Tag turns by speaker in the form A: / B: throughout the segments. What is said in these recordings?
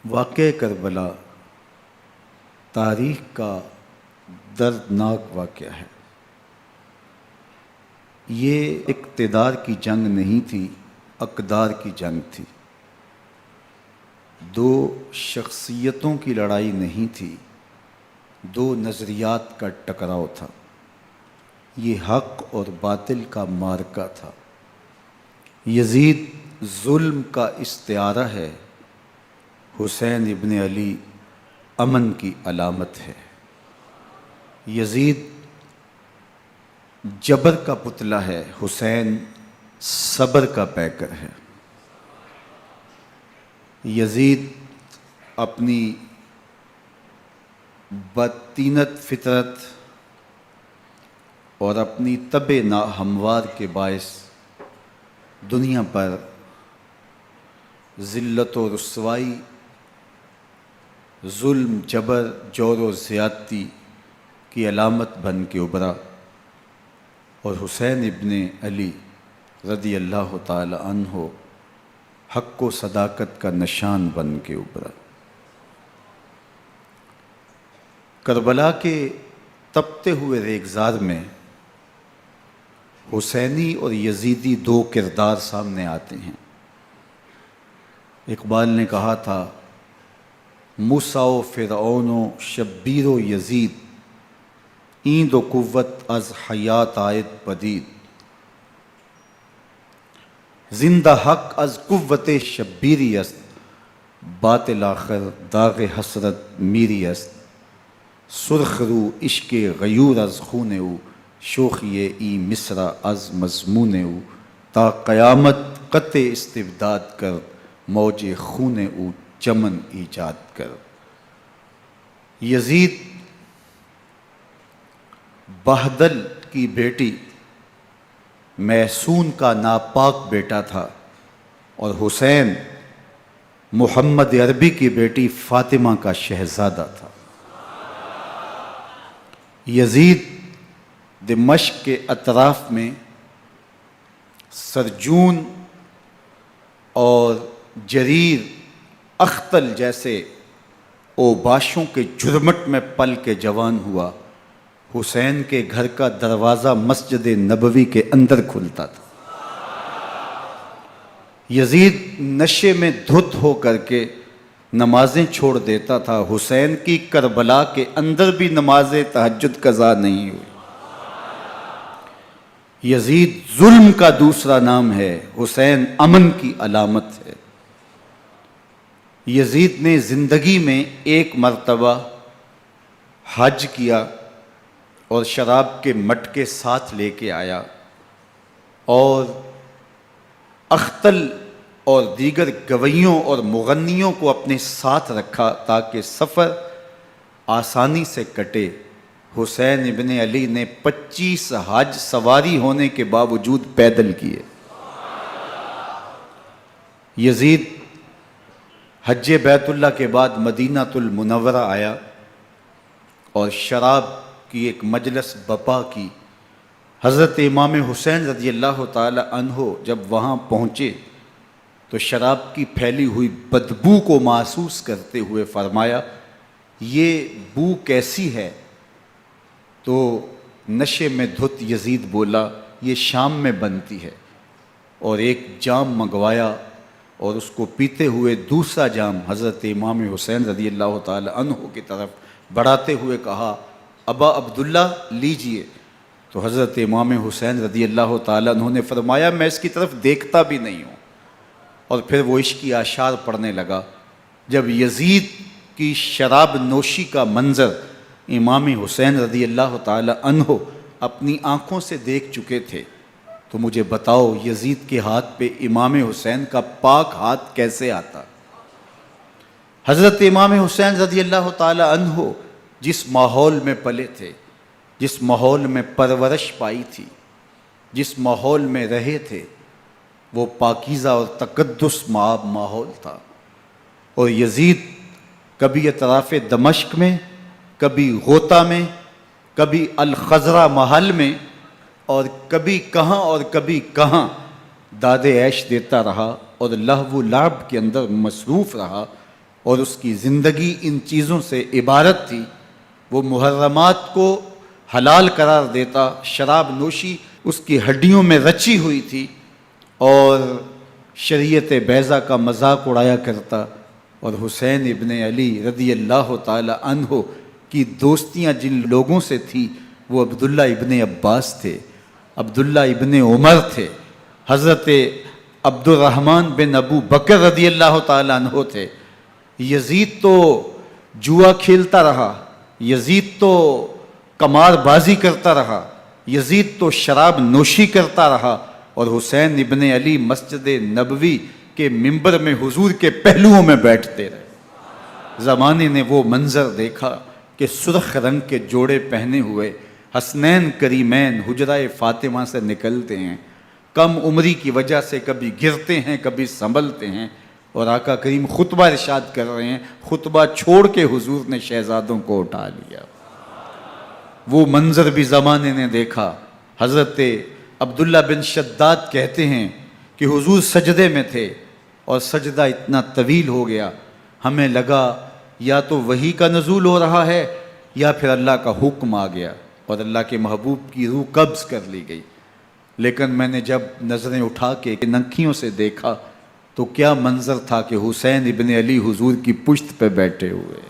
A: واقعہ کربلا تاریخ کا دردناک واقعہ ہے۔ یہ اقتدار کی جنگ نہیں تھی، اقدار کی جنگ تھی۔ دو شخصیتوں کی لڑائی نہیں تھی، دو نظریات کا ٹکراؤ تھا۔ یہ حق اور باطل کا معرکہ تھا۔ یزید ظلم کا استعارہ ہے، حسین ابن علی امن کی علامت ہے۔ یزید جبر کا پتلا ہے، حسین صبر کا پیکر ہے۔ یزید اپنی بدطینت فطرت اور اپنی طبع ناہموار کے باعث دنیا پر ذلت و رسوائی، ظلم، جبر، جور و زیادتی کی علامت بن کے ابھرا، اور حسین ابن علی رضی اللہ تعالی عنہ حق و صداقت کا نشان بن کے ابھرا۔ کربلا کے تپتے ہوئے ریگزار میں حسینی اور یزیدی دو کردار سامنے آتے ہیں۔ اقبال نے کہا تھا، موسیٰ و فرعون و شبیر و یزید، ایند و قوت از حیات آید پدید، زندہ حق از قوت شبیری است، باطل آخر داغ حسرت میری است، سرخ رو عشق غیور از خون او، شوخی ای مصرع از مضمون او، تا قیامت قطع استبداد کر، موج خون او چمن ایجاد کر۔ یزید بہدل کی بیٹی محسون کا ناپاک بیٹا تھا، اور حسین محمد عربی کی بیٹی فاطمہ کا شہزادہ تھا۔ یزید دمشق کے اطراف میں سرجون اور جریر، اختل جیسے اوباشوں کے جرمٹ میں پل کے جوان ہوا۔ حسین کے گھر کا دروازہ مسجد نبوی کے اندر کھلتا تھا۔ یزید نشے میں دھت ہو کر کے نمازیں چھوڑ دیتا تھا۔ حسین کی کربلا کے اندر بھی نماز تہجد قضا نہیں ہوئی۔ یزید ظلم کا دوسرا نام ہے، حسین امن کی علامت ہے۔ یزید نے زندگی میں ایک مرتبہ حج کیا اور شراب کے مٹکے ساتھ لے کے آیا، اور اختل اور دیگر گویوں اور مغنیوں کو اپنے ساتھ رکھا تاکہ سفر آسانی سے کٹے۔ حسین ابن علی نے 25 حج سواری ہونے کے باوجود پیدل کیے۔ یزید حج بیت اللہ کے بعد مدینہ المنورہ آیا اور شراب کی ایک مجلس بپا کی۔ حضرت امام حسین رضی اللہ تعالی عنہ جب وہاں پہنچے تو شراب کی پھیلی ہوئی بدبو کو محسوس کرتے ہوئے فرمایا، یہ بو کیسی ہے؟ تو نشے میں دھت یزید بولا، یہ شام میں بنتی ہے، اور ایک جام منگوایا اور اس کو پیتے ہوئے دوسرا جام حضرت امام حسین رضی اللہ تعالی عنہ کی طرف بڑھاتے ہوئے کہا، ابا عبداللہ لیجئے۔ تو حضرت امام حسین رضی اللہ تعالیٰ عنہ نے فرمایا، میں اس کی طرف دیکھتا بھی نہیں ہوں، اور پھر وہ عشقی اشعار پڑھنے لگا۔ جب یزید کی شراب نوشی کا منظر امام حسین رضی اللہ تعالیٰ عنہ اپنی آنکھوں سے دیکھ چکے تھے، تو مجھے بتاؤ یزید کے ہاتھ پہ امام حسین کا پاک ہاتھ کیسے آتا؟ حضرت امام حسین رضی اللہ تعالیٰ عنہ جس ماحول میں پلے تھے، جس ماحول میں پرورش پائی تھی، جس ماحول میں رہے تھے، وہ پاکیزہ اور تقدس مآب ماحول تھا۔ اور یزید کبھی اطراف دمشق میں، کبھی غوطہ میں، کبھی الخضرہ محل میں، اور کبھی کہاں داد عیش دیتا رہا اور لہو و لعب کے اندر مصروف رہا، اور اس کی زندگی ان چیزوں سے عبارت تھی۔ وہ محرمات کو حلال قرار دیتا، شراب نوشی اس کی ہڈیوں میں رچی ہوئی تھی، اور شریعت بیضا کا مذاق اڑایا کرتا۔ اور حسین ابن علی رضی اللہ تعالی عنہ کی دوستیاں جن لوگوں سے تھی وہ عبداللہ ابن عباس تھے، عبداللہ ابن عمر تھے، حضرت عبد الرحمن بن ابو بکر رضی اللہ تعالی عنہ تھے۔ یزید تو جوا کھیلتا رہا، یزید تو قمار بازی کرتا رہا، یزید تو شراب نوشی کرتا رہا، اور حسین ابن علی مسجد نبوی کے ممبر میں حضور کے پہلوؤں میں بیٹھتے رہے۔ زمانے نے وہ منظر دیکھا کہ سرخ رنگ کے جوڑے پہنے ہوئے حسنین کریمین حجرہ فاطمہ سے نکلتے ہیں، کم عمری کی وجہ سے کبھی گرتے ہیں کبھی سنبھلتے ہیں، اور آقا کریم خطبہ ارشاد کر رہے ہیں، خطبہ چھوڑ کے حضور نے شہزادوں کو اٹھا لیا۔ وہ منظر بھی زمانے نے دیکھا۔ حضرت عبداللہ بن شداد کہتے ہیں کہ حضور سجدے میں تھے اور سجدہ اتنا طویل ہو گیا، ہمیں لگا یا تو وحی کا نزول ہو رہا ہے یا پھر اللہ کا حکم آ گیا اور اللہ کے محبوب کی روح قبض کر لی گئی۔ لیکن میں نے جب نظریں اٹھا کے ننکیوں سے دیکھا تو کیا منظر تھا کہ حسین ابن علی حضور کی پشت پہ بیٹھے ہوئے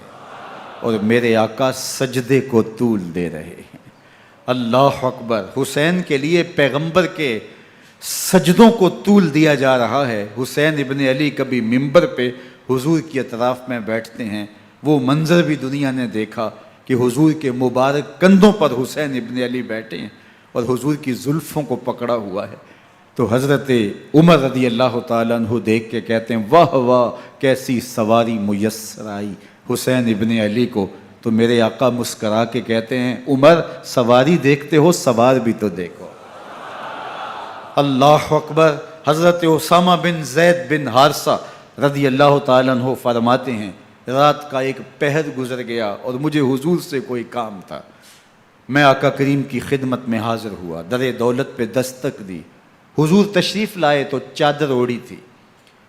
A: اور میرے آقا سجدے کو طول دے رہے ہیں۔ اللہ اکبر! حسین کے لیے پیغمبر کے سجدوں کو طول دیا جا رہا ہے۔ حسین ابن علی کبھی ممبر پہ حضور کی اطراف میں بیٹھتے ہیں، وہ منظر بھی دنیا نے دیکھا کہ حضور کے مبارک کندھوں پر حسین ابن علی بیٹھے ہیں اور حضور کی زلفوں کو پکڑا ہوا ہے۔ تو حضرت عمر رضی اللہ تعالیٰ عنہ دیکھ کے کہتے ہیں واہ واہ کیسی سواری میسر آئی حسین ابن علی کو۔ تو میرے آقا مسکرا کے کہتے ہیں عمر سواری دیکھتے ہو سوار بھی تو دیکھو۔ اللہ اکبر! حضرت اسامہ بن زید بن حارثہ رضی اللہ تعالیٰ عنہ فرماتے ہیں رات کا ایک پہر گزر گیا اور مجھے حضور سے کوئی کام تھا، میں آقا کریم کی خدمت میں حاضر ہوا، در دولت پہ دستک دی، حضور تشریف لائے تو چادر اوڑی تھی،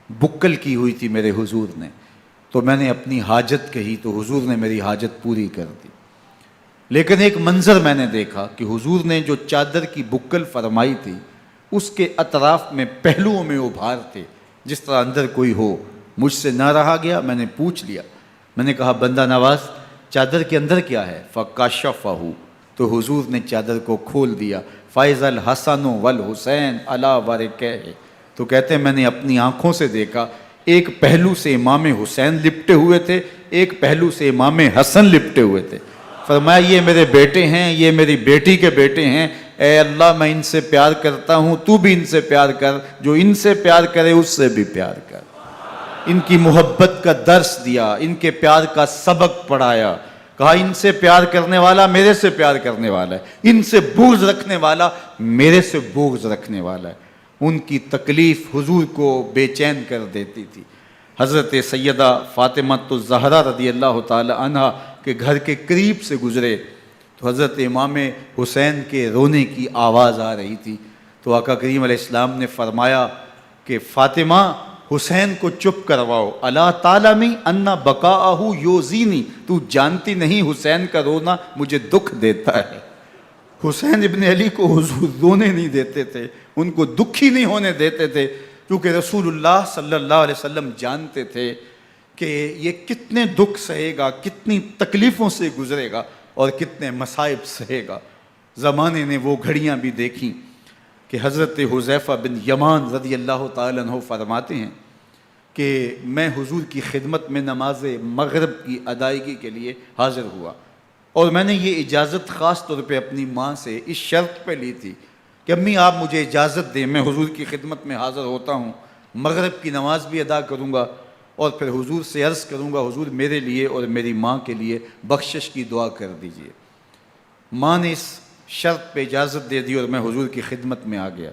A: بکل کی ہوئی تھی میرے حضور نے، تو میں نے اپنی حاجت کہی تو حضور نے میری حاجت پوری کر دی۔ لیکن ایک منظر میں نے دیکھا کہ حضور نے جو چادر کی بکل فرمائی تھی اس کے اطراف میں پہلوؤں میں ابھار تھے جس طرح اندر کوئی ہو۔ مجھ سے نہ رہا گیا، میں نے پوچھ لیا، میں نے کہا بندہ نواز چادر کے اندر کیا ہے؟ فَكَشَفَهُ، تو حضور نے چادر کو کھول دیا۔ فَإِذَا الْحَسَنُ وَالْحُسَيْنُ عَلَىٰ وَرِكَيْهِ، تو کہتے ہیں میں نے اپنی آنکھوں سے دیکھا ایک پہلو سے امام حسین لپٹے ہوئے تھے، ایک پہلو سے امام حسن لپٹے ہوئے تھے۔ فرمایا یہ میرے بیٹے ہیں، یہ میری بیٹی کے بیٹے ہیں، اے اللہ میں ان سے پیار کرتا ہوں، تو بھی ان سے پیار کر، جو ان سے پیار کرے اس سے بھی پیار کر۔ ان کی محبت کا درس دیا، ان کے پیار کا سبق پڑھایا، کہا ان سے پیار کرنے والا میرے سے پیار کرنے والا ہے، ان سے بغض رکھنے والا میرے سے بغض رکھنے والا ہے۔ ان کی تکلیف حضور کو بے چین کر دیتی تھی۔ حضرت سیدہ فاطمہ الزہرا رضی اللہ تعالی عنہ کے گھر کے قریب سے گزرے تو حضرت امام حسین کے رونے کی آواز آ رہی تھی، تو آقا کریم علیہ السلام نے فرمایا کہ فاطمہ حسین کو چپ کرواؤ، الا تعلمی ان بقاءہ یوزینی، تو جانتی نہیں حسین کا رونا مجھے دکھ دیتا ہے۔ حسین ابن علی کو حضور رونے نہیں دیتے تھے، ان کو دکھی نہیں ہونے دیتے تھے، کیونکہ رسول اللہ صلی اللہ علیہ وسلم جانتے تھے کہ یہ کتنے دکھ سہے گا، کتنی تکلیفوں سے گزرے گا اور کتنے مصائب سہے گا۔ زمانے نے وہ گھڑیاں بھی دیکھیں کہ حضرت حذیفہ بن یمان رضی اللہ تعالیٰ عنہ فرماتے ہیں کہ میں حضور کی خدمت میں نماز مغرب کی ادائیگی کے لیے حاضر ہوا، اور میں نے یہ اجازت خاص طور پہ اپنی ماں سے اس شرط پہ لی تھی کہ امی آپ مجھے اجازت دیں، میں حضور کی خدمت میں حاضر ہوتا ہوں، مغرب کی نماز بھی ادا کروں گا اور پھر حضور سے عرض کروں گا حضور میرے لیے اور میری ماں کے لیے بخشش کی دعا کر دیجئے۔ ماں نے اس شرط پہ اجازت دے دی اور میں حضور کی خدمت میں آ گیا،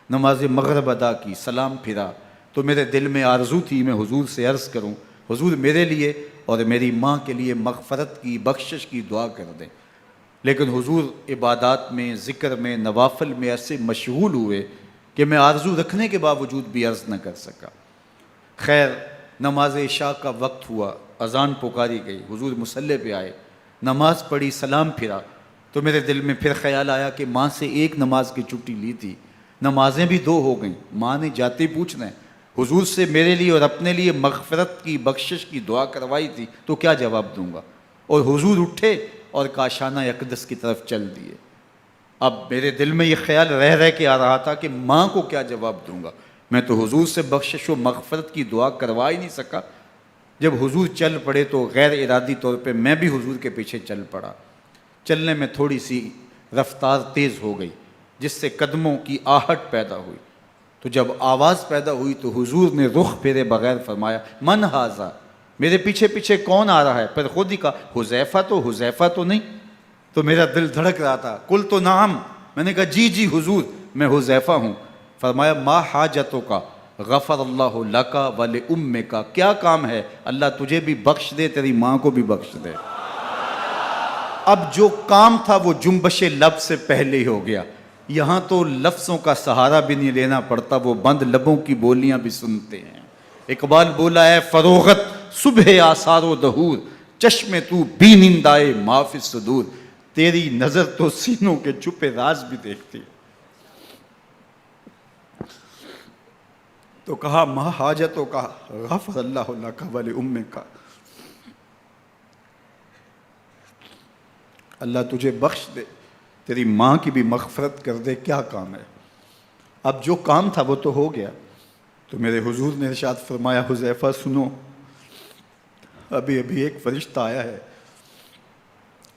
A: نماز مغرب ادا کی، سلام پھرا تو میرے دل میں آرزو تھی میں حضور سے عرض کروں حضور میرے لیے اور میری ماں کے لیے مغفرت کی بخشش کی دعا کر دیں، لیکن حضور عبادات میں ذکر میں نوافل میں ایسے مشغول ہوئے کہ میں آرزو رکھنے کے باوجود بھی عرض نہ کر سکا۔ خیر نماز عشاء کا وقت ہوا، اذان پکاری گئی، حضور مصلی پہ آئے، نماز پڑھی، سلام پھرا، تو میرے دل میں پھر خیال آیا کہ ماں سے ایک نماز کی چھٹی لی تھی، نمازیں بھی 2 ہو گئیں، ماں نے جاتے پوچھنا ہے حضور سے میرے لیے اور اپنے لیے مغفرت کی، بخشش کی دعا کروائی تھی، تو کیا جواب دوں گا؟ اور حضور اٹھے اور کاشانہ اقدس کی طرف چل دیے۔ اب میرے دل میں یہ خیال رہ کے آ رہا تھا کہ ماں کو کیا جواب دوں گا، میں تو حضور سے بخشش و مغفرت کی دعا کروا ہی نہیں سکا۔ جب حضور چل پڑے تو غیر ارادی طور پہ میں بھی حضور کے پیچھے چل پڑا۔ چلنے میں تھوڑی سی رفتار تیز ہو گئی، جس سے قدموں کی آہٹ پیدا ہوئی، تو جب آواز پیدا ہوئی تو حضور نے رخ پھیرے بغیر فرمایا من ھذا، میرے پیچھے پیچھے کون آ رہا ہے؟ پھر خود ہی کہا حذیفہ تو نہیں؟ تو میرا دل دھڑک رہا تھا، قلت نعم، میں نے کہا جی حضور میں حذیفہ ہوں۔ فرمایا ما حاجتک غفر اللہ لک ولامک، کیا کام ہے؟ اللہ تجھے بھی بخش دے، تیری ماں کو بھی بخش دے۔ اب جو کام تھا وہ جنبش لب سے پہلے ہی ہو گیا، یہاں تو لفظوں کا سہارا بھی نہیں لینا پڑتا، وہ بند لبوں کی بولیاں بھی سنتے ہیں۔ اقبال بولا ہے فروغت صبح آثار و دہور، چشم تو بی نندائے ما فی الصدور، تیری نظر تو سینوں کے چھپے راز بھی دیکھتی۔ تو کہا ما حاجتوں کا غفر اللہ لک ولامک، اللہ تجھے بخش دے، تیری ماں کی بھی مغفرت کر دے، کیا کام ہے؟ اب جو کام تھا وہ تو ہو گیا۔ تو میرے حضور نے ارشاد فرمایا حذیفہ سنو، ابھی ایک فرشتہ آیا ہے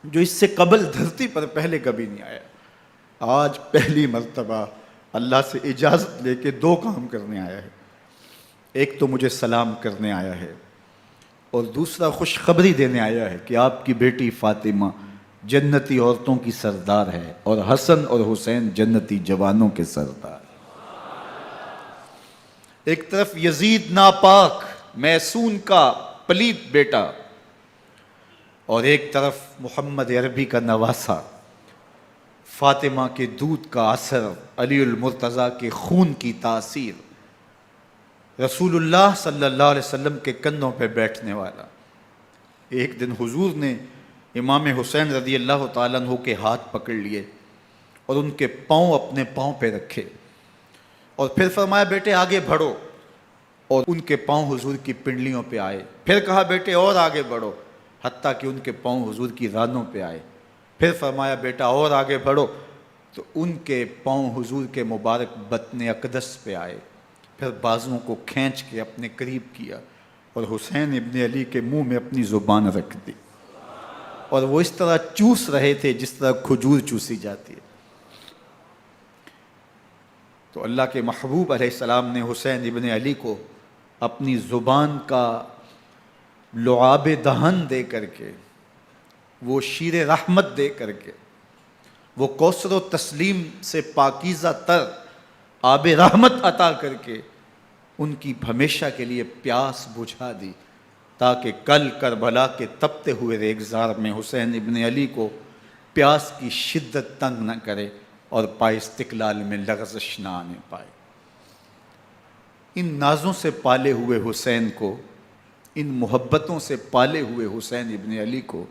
A: جو اس سے قبل دھرتی پر پہلے کبھی نہیں آیا، آج پہلی مرتبہ اللہ سے اجازت لے کے 2 کام کرنے آیا ہے، ایک تو مجھے سلام کرنے آیا ہے اور دوسرا خوشخبری دینے آیا ہے کہ آپ کی بیٹی فاطمہ جنتی عورتوں کی سردار ہے اور حسن اور حسین جنتی جوانوں کے سردار۔ ایک طرف یزید ناپاک میسون کا پلیت بیٹا، اور ایک طرف محمد عربی کا نواسا، فاطمہ کے دودھ کا اثر، علی المرتضیٰ کے خون کی تاثیر، رسول اللہ صلی اللہ علیہ وسلم کے کندھوں پہ بیٹھنے والا۔ ایک دن حضور نے امام حسین رضی اللہ تعالیٰ عنہ کے ہاتھ پکڑ لیے اور ان کے پاؤں اپنے پاؤں پہ رکھے اور پھر فرمایا بیٹے آگے بڑھو، اور ان کے پاؤں حضور کی پنڈلیوں پہ آئے، پھر کہا بیٹے اور آگے بڑھو، حتیٰ کہ ان کے پاؤں حضور کی رانوں پہ آئے، پھر فرمایا بیٹا اور آگے بڑھو، تو ان کے پاؤں حضور کے مبارک بطن اقدس پہ آئے، پھر بازوؤں کو کھینچ کے اپنے قریب کیا اور حسین ابن علی کے منہ میں اپنی زبان رکھ دی، اور وہ اس طرح چوس رہے تھے جس طرح کھجور چوسی جاتی ہے۔ تو اللہ کے محبوب علیہ السلام نے حسین ابن علی کو اپنی زبان کا لعاب دہن دے کر کے، وہ شیر رحمت دے کر کے، وہ کوثر و تسلیم سے پاکیزہ تر آب رحمت عطا کر کے ان کی ہمیشہ کے لیے پیاس بجھا دی، تاکہ کل کربلا کے تپتے ہوئے ریگزار میں حسین ابن علی کو پیاس کی شدت تنگ نہ کرے اور پائے استقلال میں لغزش نہ آنے پائے۔ ان نازوں سے پالے ہوئے حسین کو، ان محبتوں سے پالے ہوئے حسین ابن علی کو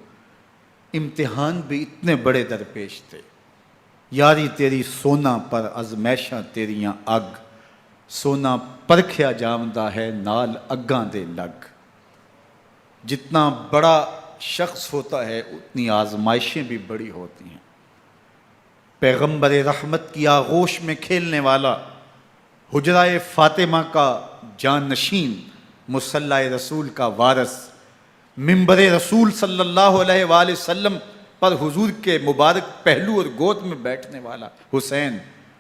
A: امتحان بھی اتنے بڑے درپیش تھے۔ یاری تیری سونا پر ازمیشاں تیریاں اگ، سونا پرکھیا جامدہ ہے نال اگاں دے لگ۔ جتنا بڑا شخص ہوتا ہے اتنی آزمائشیں بھی بڑی ہوتی ہیں۔ پیغمبر رحمت کی آغوش میں کھیلنے والا، حجرہ فاطمہ کا جانشین، مصلی رسول کا وارث، منبر رسول صلی اللہ علیہ وآلہ وسلم پر حضور کے مبارک پہلو اور گود میں بیٹھنے والا حسین،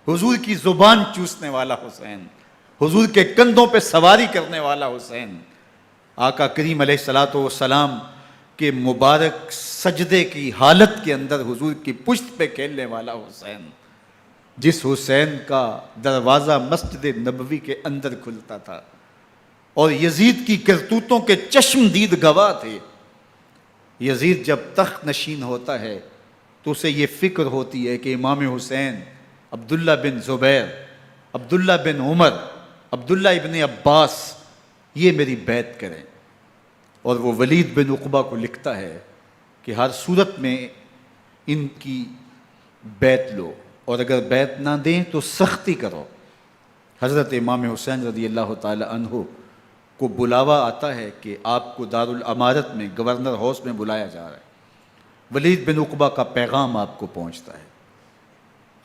A: حضور کی زبان چوسنے والا حسین، حضور کے کندھوں پہ سواری کرنے والا حسین، آقا کریم علیہ الصلوۃ والسلام کے مبارک سجدے کی حالت کے اندر حضور کی پشت پہ کھیلنے والا حسین، جس حسین کا دروازہ مسجد نبوی کے اندر کھلتا تھا اور یزید کی کرتوتوں کے چشم دید گواہ تھے۔ یزید جب تخت نشین ہوتا ہے تو اسے یہ فکر ہوتی ہے کہ امام حسین، عبداللہ بن زبیر، عبداللہ بن عمر، عبداللہ ابن عباس یہ میری بیعت کریں۔ اور وہ ولید بن عقبہ کو لکھتا ہے کہ ہر صورت میں ان کی بیعت لو، اور اگر بیعت نہ دیں تو سختی کرو۔ حضرت امام حسین رضی اللہ تعالی عنہ کو بلاوا آتا ہے کہ آپ کو دارالامارت میں گورنر ہاؤس میں بلایا جا رہا ہے، ولید بن عقبہ کا پیغام آپ کو پہنچتا ہے۔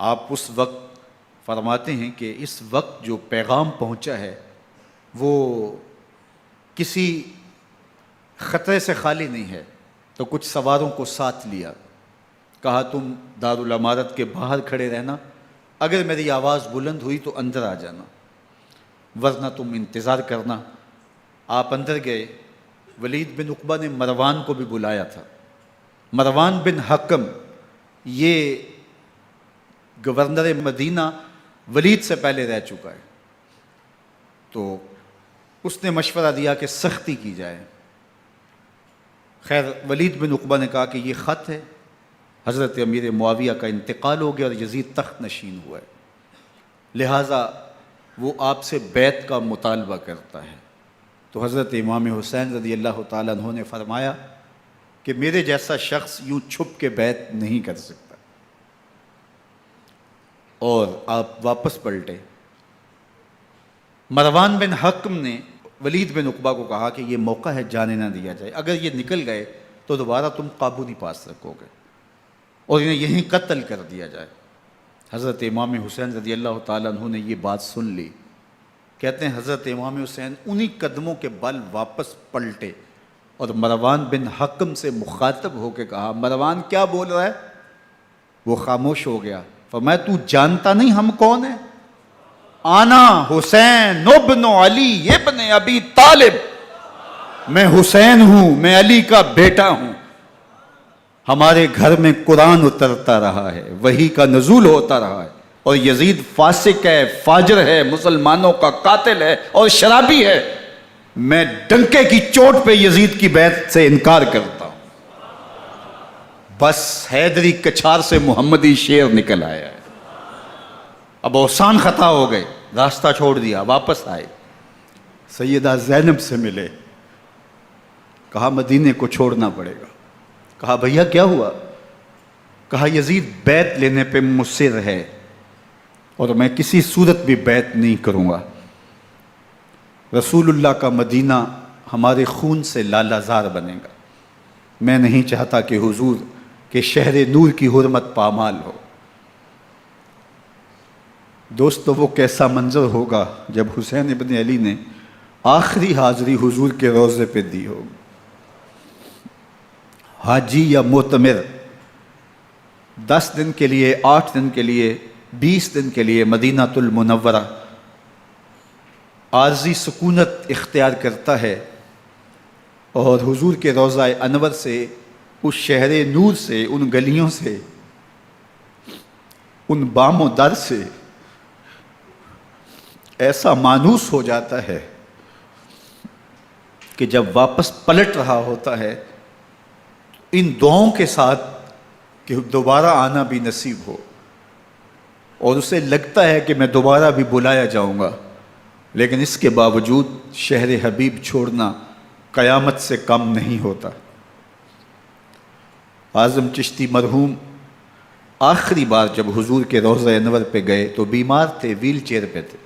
A: آپ اس وقت فرماتے ہیں کہ اس وقت جو پیغام پہنچا ہے وہ کسی خطرے سے خالی نہیں ہے، تو کچھ سواروں کو ساتھ لیا، کہا تم دارالامارت کے باہر کھڑے رہنا، اگر میری آواز بلند ہوئی تو اندر آ جانا، ورنہ تم انتظار کرنا۔ آپ اندر گئے۔ ولید بن عقبہ نے مروان کو بھی بلایا تھا۔ مروان بن حکم یہ گورنر مدینہ ولید سے پہلے رہ چکا ہے، تو اس نے مشورہ دیا کہ سختی کی جائے۔ خیر ولید بن عقبہ نے کہا کہ یہ خط ہے، حضرت امیر معاویہ کا انتقال ہو گیا اور یزید تخت نشین ہوا ہے، لہٰذا وہ آپ سے بیعت کا مطالبہ کرتا ہے۔ تو حضرت امام حسین رضی اللہ تعالیٰ عنہ نے فرمایا کہ میرے جیسا شخص یوں چھپ کے بیعت نہیں کر سکتا، اور آپ واپس پلٹے۔ مروان بن حکم نے ولید بن عقبہ کو کہا کہ یہ موقع ہے جانے نہ دیا جائے، اگر یہ نکل گئے تو دوبارہ تم قابو نہیں پا سکو گے، اور انہیں یہیں قتل کر دیا جائے۔ حضرت امام حسین رضی اللہ تعالیٰ عنہ نے یہ بات سن لی۔ کہتے ہیں حضرت امام حسین انہی قدموں کے بل واپس پلٹے اور مروان بن حکم سے مخاطب ہو کے کہا، مروان کیا بول رہا ہے؟ وہ خاموش ہو گیا۔ فرمایا تو جانتا نہیں ہم کون ہیں؟ آنا حسین ابن علی ابن ابی طالب، میں حسین ہوں، میں علی کا بیٹا ہوں، ہمارے گھر میں قرآن اترتا رہا ہے، وحی کا نزول ہوتا رہا ہے، اور یزید فاسق ہے، فاجر ہے، مسلمانوں کا قاتل ہے اور شرابی ہے، میں ڈنکے کی چوٹ پہ یزید کی بیعت سے انکار کرتا ہوں۔ بس حیدری کچھار سے محمدی شیر نکل آیا ہے۔ اب اوسان خطا ہو گئے، راستہ چھوڑ دیا، واپس آئے، سیدہ زینب سے ملے، کہا مدینے کو چھوڑنا پڑے گا۔ کہا بھیا کیا ہوا؟ کہا یزید بیعت لینے پہ مصر ہے اور میں کسی صورت بھی بیعت نہیں کروں گا۔ رسول اللہ کا مدینہ ہمارے خون سے لالا زار بنے گا، میں نہیں چاہتا کہ حضور کے شہر نور کی حرمت پامال ہو۔ دوستو وہ کیسا منظر ہوگا جب حسین ابن علی نے آخری حاضری حضور کے روضے پہ دی ہوگی۔ حاجی یا معتمر 10 دن کے لیے، 8 دن کے لیے، 20 دن کے لیے مدینہ المنورہ عارضی سکونت اختیار کرتا ہے، اور حضور کے روضہ انور سے، اس شہر نور سے، ان گلیوں سے، ان بام و در سے ایسا مانوس ہو جاتا ہے کہ جب واپس پلٹ رہا ہوتا ہے ان دعاؤں کے ساتھ کہ دوبارہ آنا بھی نصیب ہو، اور اسے لگتا ہے کہ میں دوبارہ بھی بلایا جاؤں گا، لیکن اس کے باوجود شہر حبیب چھوڑنا قیامت سے کم نہیں ہوتا۔ اعظم چشتی مرحوم آخری بار جب حضور کے روضہ انور پہ گئے تو بیمار تھے، ویل چیئر پہ تھے۔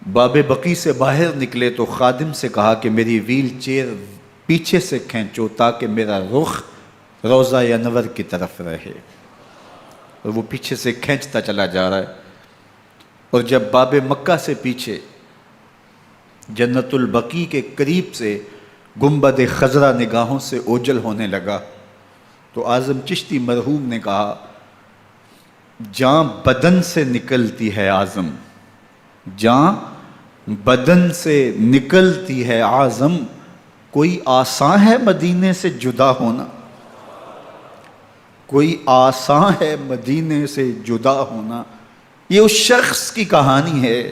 A: باب بقی سے باہر نکلے تو خادم سے کہا کہ میری ویل چیئر پیچھے سے کھینچو تاکہ میرا رخ روضہ انور کی طرف رہے، اور وہ پیچھے سے کھینچتا چلا جا رہا ہے، اور جب باب مکہ سے پیچھے جنت البقیع کے قریب سے گنبد خضرا نگاہوں سے اوجل ہونے لگا تو اعظم چشتی مرحوم نے کہا، جان بدن سے نکلتی ہے اعظم، جان بدن سے نکلتی ہے اعظم، کوئی آسان ہے مدینے سے جدا ہونا، کوئی آسان ہے مدینے سے جدا ہونا۔ یہ اس شخص کی کہانی ہے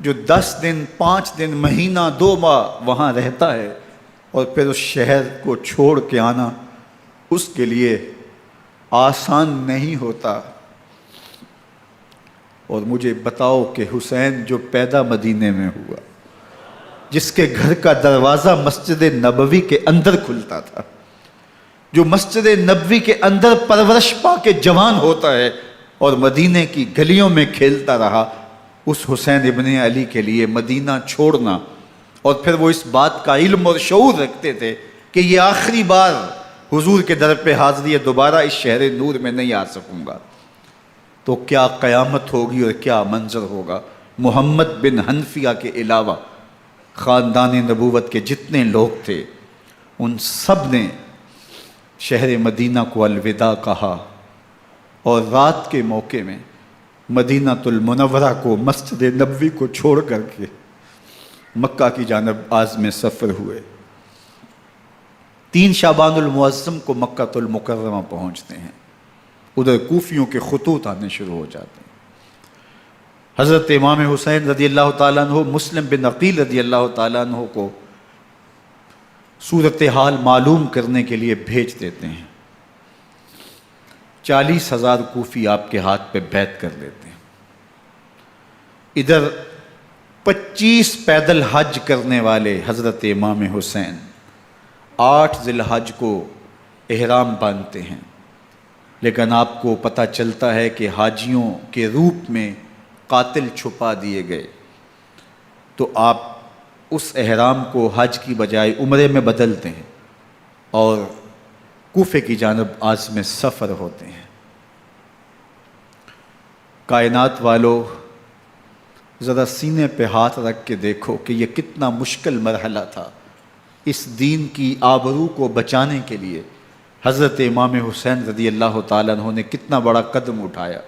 A: جو 10 دن، 5 دن، مہینہ، 2 ماہ وہاں رہتا ہے، اور پھر اس شہر کو چھوڑ کے آنا اس کے لیے آسان نہیں ہوتا۔ اور مجھے بتاؤ کہ حسین جو پیدا مدینے میں ہوا، جس کے گھر کا دروازہ مسجد نبوی کے اندر کھلتا تھا، جو مسجد نبوی کے اندر پرورش پا کے جوان ہوتا ہے اور مدینے کی گلیوں میں کھیلتا رہا، اس حسین ابن علی کے لیے مدینہ چھوڑنا، اور پھر وہ اس بات کا علم اور شعور رکھتے تھے کہ یہ آخری بار حضور کے در پہ حاضری ہے، دوبارہ اس شہر نور میں نہیں آ سکوں گا، تو کیا قیامت ہوگی اور کیا منظر ہوگا۔ محمد بن حنفیہ کے علاوہ خاندان نبوت کے جتنے لوگ تھے ان سب نے شہر مدینہ کو الوداع کہا، اور رات کے موقع میں مدینہ المنورہ کو، مسجد نبوی کو چھوڑ کر کے مکہ کی جانب عازم سفر ہوئے۔ 3 شعبان المعظم کو مکہ المکرمہ پہنچتے ہیں، ادھر کوفیوں کے خطوط آنے شروع ہو جاتے ہیں۔ حضرت امام حسین رضی اللہ تعالیٰ عنہ مسلم بن عقیل رضی اللہ تعالیٰ عنہ کو صورتحال معلوم کرنے کے لیے بھیج دیتے ہیں۔ 40,000 کوفی آپ کے ہاتھ پہ بیعت کر لیتے ہیں۔ ادھر 25 پیدل حج کرنے والے حضرت امام حسین 8 ذی الحج کو احرام باندھتے ہیں، لیکن آپ کو پتہ چلتا ہے کہ حاجیوں کے روپ میں قاتل چھپا دیے گئے، تو آپ اس احرام کو حج کی بجائے عمرے میں بدلتے ہیں اور کوفے کی جانب عازم سفر ہوتے ہیں۔ کائنات والو، ذرا سینے پہ ہاتھ رکھ کے دیکھو کہ یہ کتنا مشکل مرحلہ تھا۔ اس دین کی آبرو کو بچانے کے لیے حضرت امام حسین رضی اللہ تعالیٰ عنہ نے کتنا بڑا قدم اٹھایا۔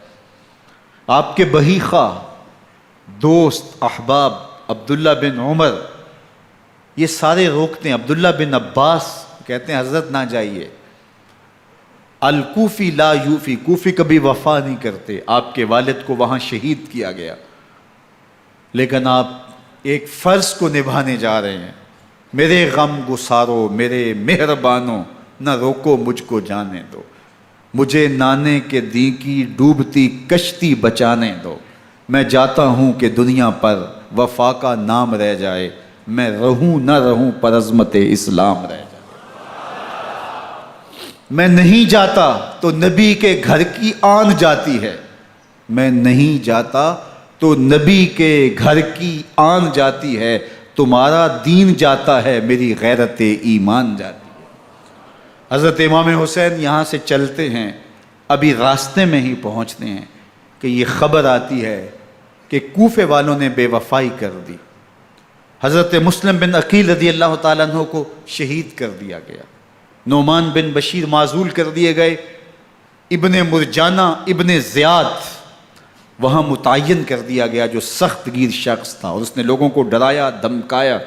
A: آپ کے بہی خواہ، دوست، احباب عبداللہ بن عمر یہ سارے روکتے ہیں۔ عبداللہ بن عباس کہتے ہیں حضرت نہ جائیے، الکوفی لا یوفی، کوفی کبھی وفا نہیں کرتے، آپ کے والد کو وہاں شہید کیا گیا، لیکن آپ ایک فرض کو نبھانے جا رہے ہیں۔ میرے غم گسارو، میرے مہربانوں، نہ روکو مجھ کو جانے دو، مجھے نانے کے دی کی ڈوبتی کشتی بچانے دو، میں جاتا ہوں کہ دنیا پر وفا کا نام رہ جائے، میں رہوں نہ رہوں پر عظمت اسلام رہ جائے۔ میں نہیں جاتا تو نبی کے گھر کی آن جاتی ہے، میں نہیں جاتا تو نبی کے گھر کی آن جاتی ہے، تمہارا دین جاتا ہے، میری غیرت ایمان جاتی ہے۔ حضرت امام حسین یہاں سے چلتے ہیں، ابھی راستے میں ہی پہنچتے ہیں کہ یہ خبر آتی ہے کہ کوفے والوں نے بے وفائی کر دی، حضرت مسلم بن عقیل رضی اللہ تعالیٰ عنہ کو شہید کر دیا گیا، نعمان بن بشیر معزول کر دیے گئے، ابن مرجانہ ابن زیاد وہاں متعین کر دیا گیا جو سخت گیر شخص تھا، اور اس نے لوگوں کو ڈرایا، دھمکایا،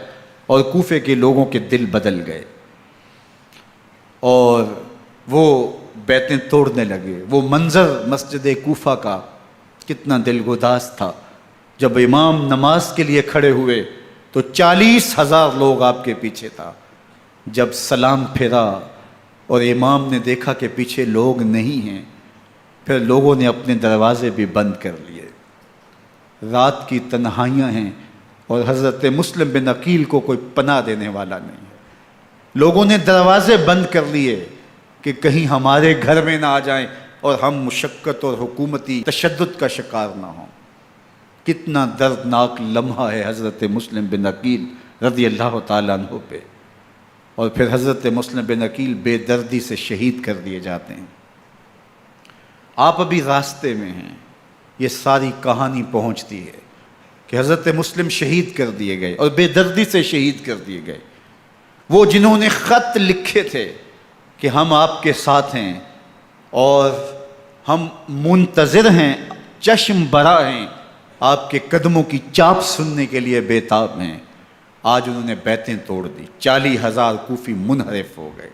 A: اور کوفے کے لوگوں کے دل بدل گئے اور وہ بیتیں توڑنے لگے۔ وہ منظر مسجد کوفہ کا کتنا دلگداز تھا، جب امام نماز کے لیے کھڑے ہوئے تو 40,000 لوگ آپ کے پیچھے تھا۔ جب سلام پھیرا اور امام نے دیکھا کہ پیچھے لوگ نہیں ہیں، پھر لوگوں نے اپنے دروازے بھی بند کر لیے۔ رات کی تنہائیاں ہیں اور حضرت مسلم بن عقیل کو کوئی پناہ دینے والا نہیں ہے، لوگوں نے دروازے بند کر لیے کہ کہیں ہمارے گھر میں نہ آ جائیں اور ہم مشقت اور حکومتی تشدد کا شکار نہ ہوں۔ کتنا دردناک لمحہ ہے حضرت مسلم بن عقیل رضی اللہ تعالیٰ عنہ پہ، اور پھر حضرت مسلم بن عقیل بے دردی سے شہید کر دیے جاتے ہیں۔ آپ ابھی راستے میں ہیں، یہ ساری کہانی پہنچتی ہے کہ حضرت مسلم شہید کر دیے گئے اور بے دردی سے شہید کر دیے گئے۔ وہ جنہوں نے خط لکھے تھے کہ ہم آپ کے ساتھ ہیں اور ہم منتظر ہیں، چشم برا ہیں، آپ کے قدموں کی چاپ سننے کے لیے بےتاب ہیں، آج انہوں نے بیتیں توڑ دی، 40,000 کوفی منحرف ہو گئے۔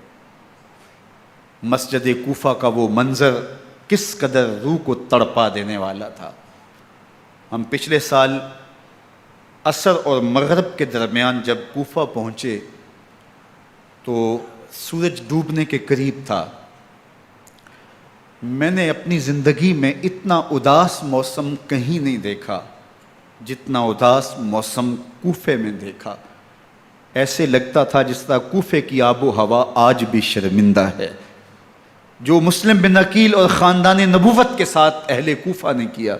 A: مسجد کوفہ کا وہ منظر کس قدر روح کو تڑپا دینے والا تھا۔ ہم پچھلے سال عصر اور مغرب کے درمیان جب کوفہ پہنچے تو سورج ڈوبنے کے قریب تھا۔ میں نے اپنی زندگی میں اتنا اداس موسم کہیں نہیں دیکھا جتنا اداس موسم کوفے میں دیکھا۔ ایسے لگتا تھا جس طرح کوفے کی آب و ہوا آج بھی شرمندہ ہے۔ جو مسلم بن عقیل اور خاندان نبوت کے ساتھ اہل کوفہ نے کیا،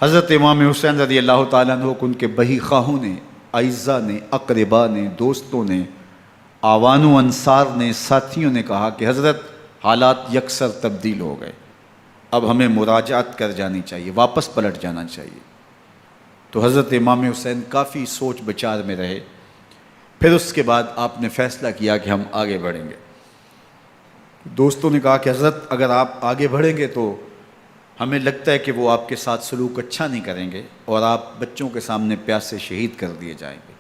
A: حضرت امام حسین رضی اللہ تعالیٰ عنہ کو ان کے بہی خواہوں نے، اعزاء نے، اقربا نے، دوستوں نے، آوان و انصار نے، ساتھیوں نے کہا کہ حضرت حالات یکسر تبدیل ہو گئے، اب ہمیں مراجعت کر جانی چاہیے، واپس پلٹ جانا چاہیے۔ تو حضرت امام حسین کافی سوچ بچار میں رہے، پھر اس کے بعد آپ نے فیصلہ کیا کہ ہم آگے بڑھیں گے۔ دوستوں نے کہا کہ حضرت اگر آپ آگے بڑھیں گے تو ہمیں لگتا ہے کہ وہ آپ کے ساتھ سلوک اچھا نہیں کریں گے اور آپ بچوں کے سامنے پیاس سے شہید کر دیے جائیں گے۔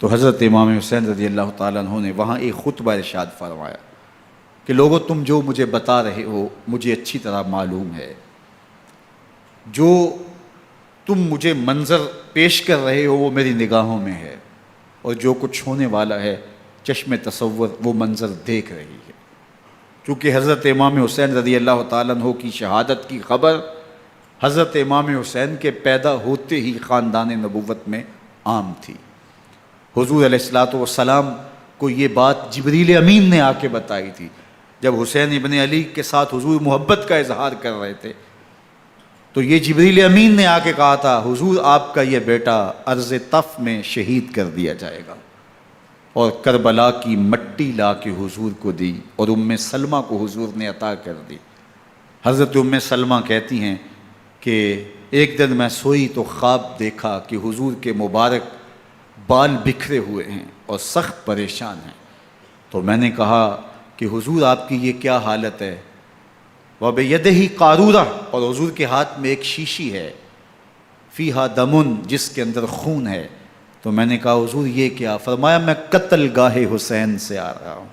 A: تو حضرت امام حسین رضی اللہ تعالیٰ عنہ نے وہاں ایک خطبہ ارشاد فرمایا کہ لوگو تم جو مجھے بتا رہے ہو مجھے اچھی طرح معلوم ہے، جو تم مجھے منظر پیش کر رہے ہو وہ میری نگاہوں میں ہے، اور جو کچھ ہونے والا ہے چشم تصور وہ منظر دیکھ رہی ہے۔ چونکہ حضرت امام حسین رضی اللہ تعالیٰ عنہ کی شہادت کی خبر حضرت امام حسین کے پیدا ہوتے ہی خاندان نبوت میں عام تھی۔ حضور علیہ الصلوۃ والسلام کو یہ بات جبریل امین نے آ کے بتائی تھی جب حسین ابن علی کے ساتھ حضور محبت کا اظہار کر رہے تھے، تو یہ جبریل امین نے آ کے کہا تھا حضور آپ کا یہ بیٹا ارض طف میں شہید کر دیا جائے گا، اور کربلا کی مٹی لا کے حضور کو دی اور ام سلمہ کو حضور نے عطا کر دی۔ حضرت ام سلمہ کہتی ہیں کہ ایک دن میں سوئی تو خواب دیکھا کہ حضور کے مبارک بال بکھرے ہوئے ہیں اور سخت پریشان ہیں، تو میں نے کہا کہ حضور آپ کی یہ کیا حالت ہے؟ وَبِيَدِهِ قَارُورَةٌ، اور حضور کے ہاتھ میں ایک شیشی ہے، فِيهَا دَمٌ، جس کے اندر خون ہے۔ تو میں نے کہا حضور یہ کیا؟ فرمایا میں قتل گاہ حسین سے آ رہا ہوں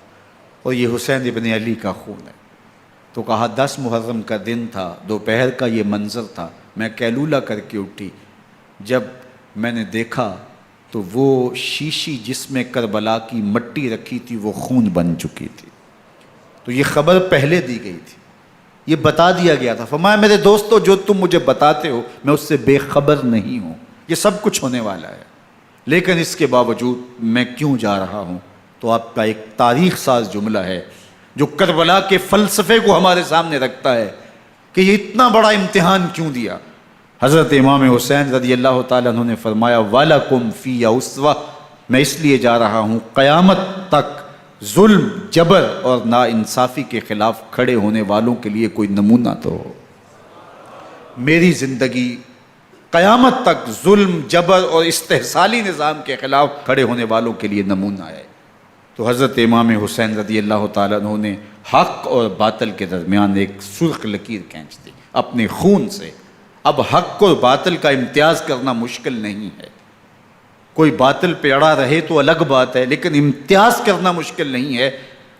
A: اور یہ حسین ابن علی کا خون ہے۔ تو کہا 10 محرم کا دن تھا، دوپہر کا یہ منظر تھا، میں کیلولہ کر کے اٹھی، جب میں نے دیکھا تو وہ شیشی جس میں کربلا کی مٹی رکھی تھی وہ خون بن چکی تھی۔ تو یہ خبر پہلے دی گئی تھی، یہ بتا دیا گیا تھا۔ فرمایا میرے دوستو جو تم مجھے بتاتے ہو میں اس سے بے خبر نہیں ہوں، یہ سب کچھ ہونے والا ہے، لیکن اس کے باوجود میں کیوں جا رہا ہوں؟ تو آپ کا ایک تاریخ ساز جملہ ہے جو کربلا کے فلسفے کو ہمارے سامنے رکھتا ہے کہ یہ اتنا بڑا امتحان کیوں دیا۔ حضرت امام حسین رضی اللہ تعالیٰ عنہ نے فرمایا وَلَكُمْ فِي أُسْوَةٌ، میں اس لیے جا رہا ہوں قیامت تک ظلم، جبر اور ناانصافی کے خلاف کھڑے ہونے والوں کے لیے کوئی نمونہ تو ہو۔ میری زندگی قیامت تک ظلم، جبر اور استحصالی نظام کے خلاف کھڑے ہونے والوں کے لیے نمونہ ہے۔ تو حضرت امام حسین رضی اللہ تعالیٰ عنہ نے حق اور باطل کے درمیان ایک سرخ لکیر کھینچ دی اپنے خون سے۔ اب حق اور باطل کا امتیاز کرنا مشکل نہیں ہے، کوئی باطل پہ اڑا رہے تو الگ بات ہے، لیکن امتیاز کرنا مشکل نہیں ہے۔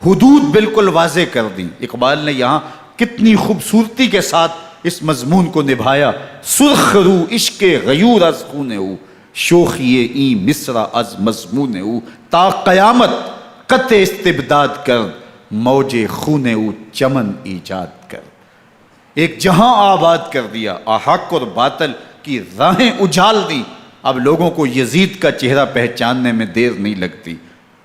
A: حدود بالکل واضح کر دیں۔ اقبال نے یہاں کتنی خوبصورتی کے ساتھ اس مضمون کو نبھایا۔ سرخ رو عشق غیور از خون او، شوخی این مصرع از مضمون او، تا قیامت قطع استبداد کر، موج خون او چمن ایجاد کر۔ ایک جہاں آباد کر دیا، حق اور باطل کی راہیں اجال دی۔ اب لوگوں کو یزید کا چہرہ پہچاننے میں دیر نہیں لگتی،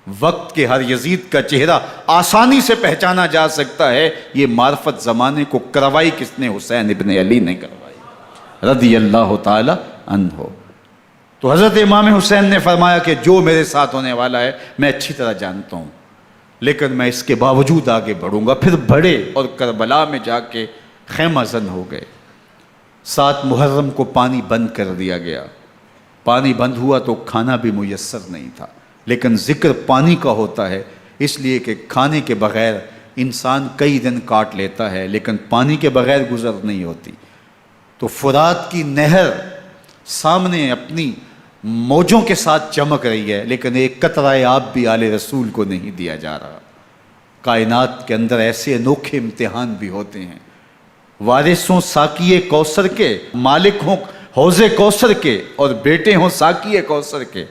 A: وقت کے ہر یزید کا چہرہ آسانی سے پہچانا جا سکتا ہے۔ یہ معرفت زمانے کو کروائی کس نے؟ حسین ابن علی نے کروائی رضی اللہ تعالی عنہ۔ تو حضرت امام حسین نے فرمایا کہ جو میرے ساتھ ہونے والا ہے میں اچھی طرح جانتا ہوں، لیکن میں اس کے باوجود آگے بڑھوں گا۔ پھر بڑھے اور کربلا میں جا کے خیمہ زن ہو گئے۔ 7 محرم کو پانی بند کر دیا گیا۔ پانی بند ہوا تو کھانا بھی میسر نہیں تھا، لیکن ذکر پانی کا ہوتا ہے اس لیے کہ کھانے کے بغیر انسان کئی دن کاٹ لیتا ہے، لیکن پانی کے بغیر گزر نہیں ہوتی۔ تو فرات کی نہر سامنے اپنی موجوں کے ساتھ چمک رہی ہے، لیکن ایک قطرہ آب بھی آل رسول کو نہیں دیا جا رہا۔ کائنات کے اندر ایسے انوکھے امتحان بھی ہوتے ہیں۔ وارث ہوں ساقی کوثر کے، مالک ہوں حوض کوثر کے، اور بیٹے ہوں ساقی کوثر کے،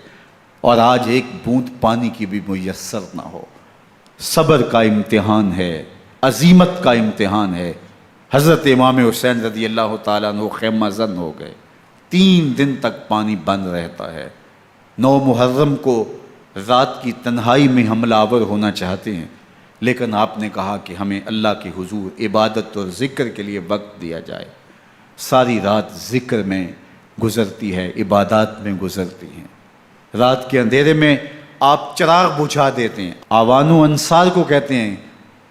A: اور آج ایک بوند پانی کی بھی میسر نہ ہو۔ صبر کا امتحان ہے، عزیمت کا امتحان ہے۔ حضرت امام حسین رضی اللہ تعالیٰ عنہ خیمہ زن ہو گئے۔ 3 دن تک پانی بند رہتا ہے، 9 محرم کو رات کی تنہائی میں حملہ آور ہونا چاہتے ہیں، لیکن آپ نے کہا کہ ہمیں اللہ کے حضور عبادت اور ذکر کے لیے وقت دیا جائے۔ ساری رات ذکر میں گزرتی ہے، عبادات میں گزرتی ہیں۔ رات کے اندھیرے میں آپ چراغ بجھا دیتے ہیں۔ آوان و انصار کو کہتے ہیں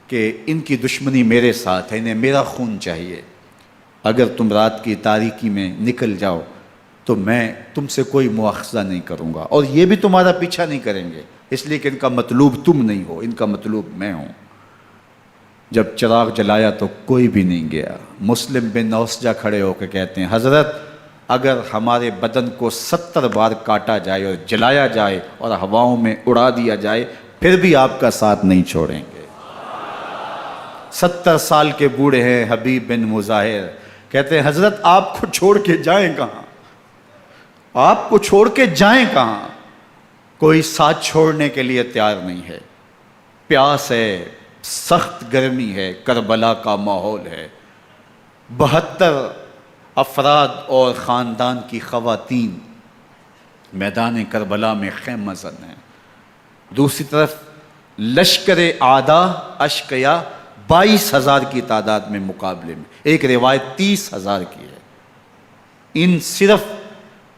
A: کہ ان کی دشمنی میرے ساتھ ہے، انہیں میرا خون چاہیے، اگر تم رات کی تاریکی میں نکل جاؤ تو میں تم سے کوئی مواخذہ نہیں کروں گا، اور یہ بھی تمہارا پیچھا نہیں کریں گے، اس لیے کہ ان کا مطلوب تم نہیں ہو، ان کا مطلوب میں ہوں۔ جب چراغ جلایا تو کوئی بھی نہیں گیا۔ مسلم بن اوسجہ کھڑے ہو کے کہتے ہیں حضرت اگر ہمارے بدن کو 70 بار کاٹا جائے اور جلایا جائے اور ہواؤں میں اڑا دیا جائے پھر بھی آپ کا ساتھ نہیں چھوڑیں گے۔ 70 سال کے بوڑھے ہیں حبیب بن مظاہر، کہتے ہیں حضرت آپ کو چھوڑ کے جائیں کہاں، آپ کو چھوڑ کے جائیں کہاں؟ کوئی ساتھ چھوڑنے کے لیے تیار نہیں ہے۔ پیاس ہے، سخت گرمی ہے، کربلا کا ماحول ہے، 72 افراد اور خاندان کی خواتین میدان کربلا میں خیمہ زن ہیں۔ دوسری طرف لشکر اعداء اشقیا 22,000 کی تعداد میں مقابلے میں، ایک روایت 30,000 کی ہے۔ ان صرف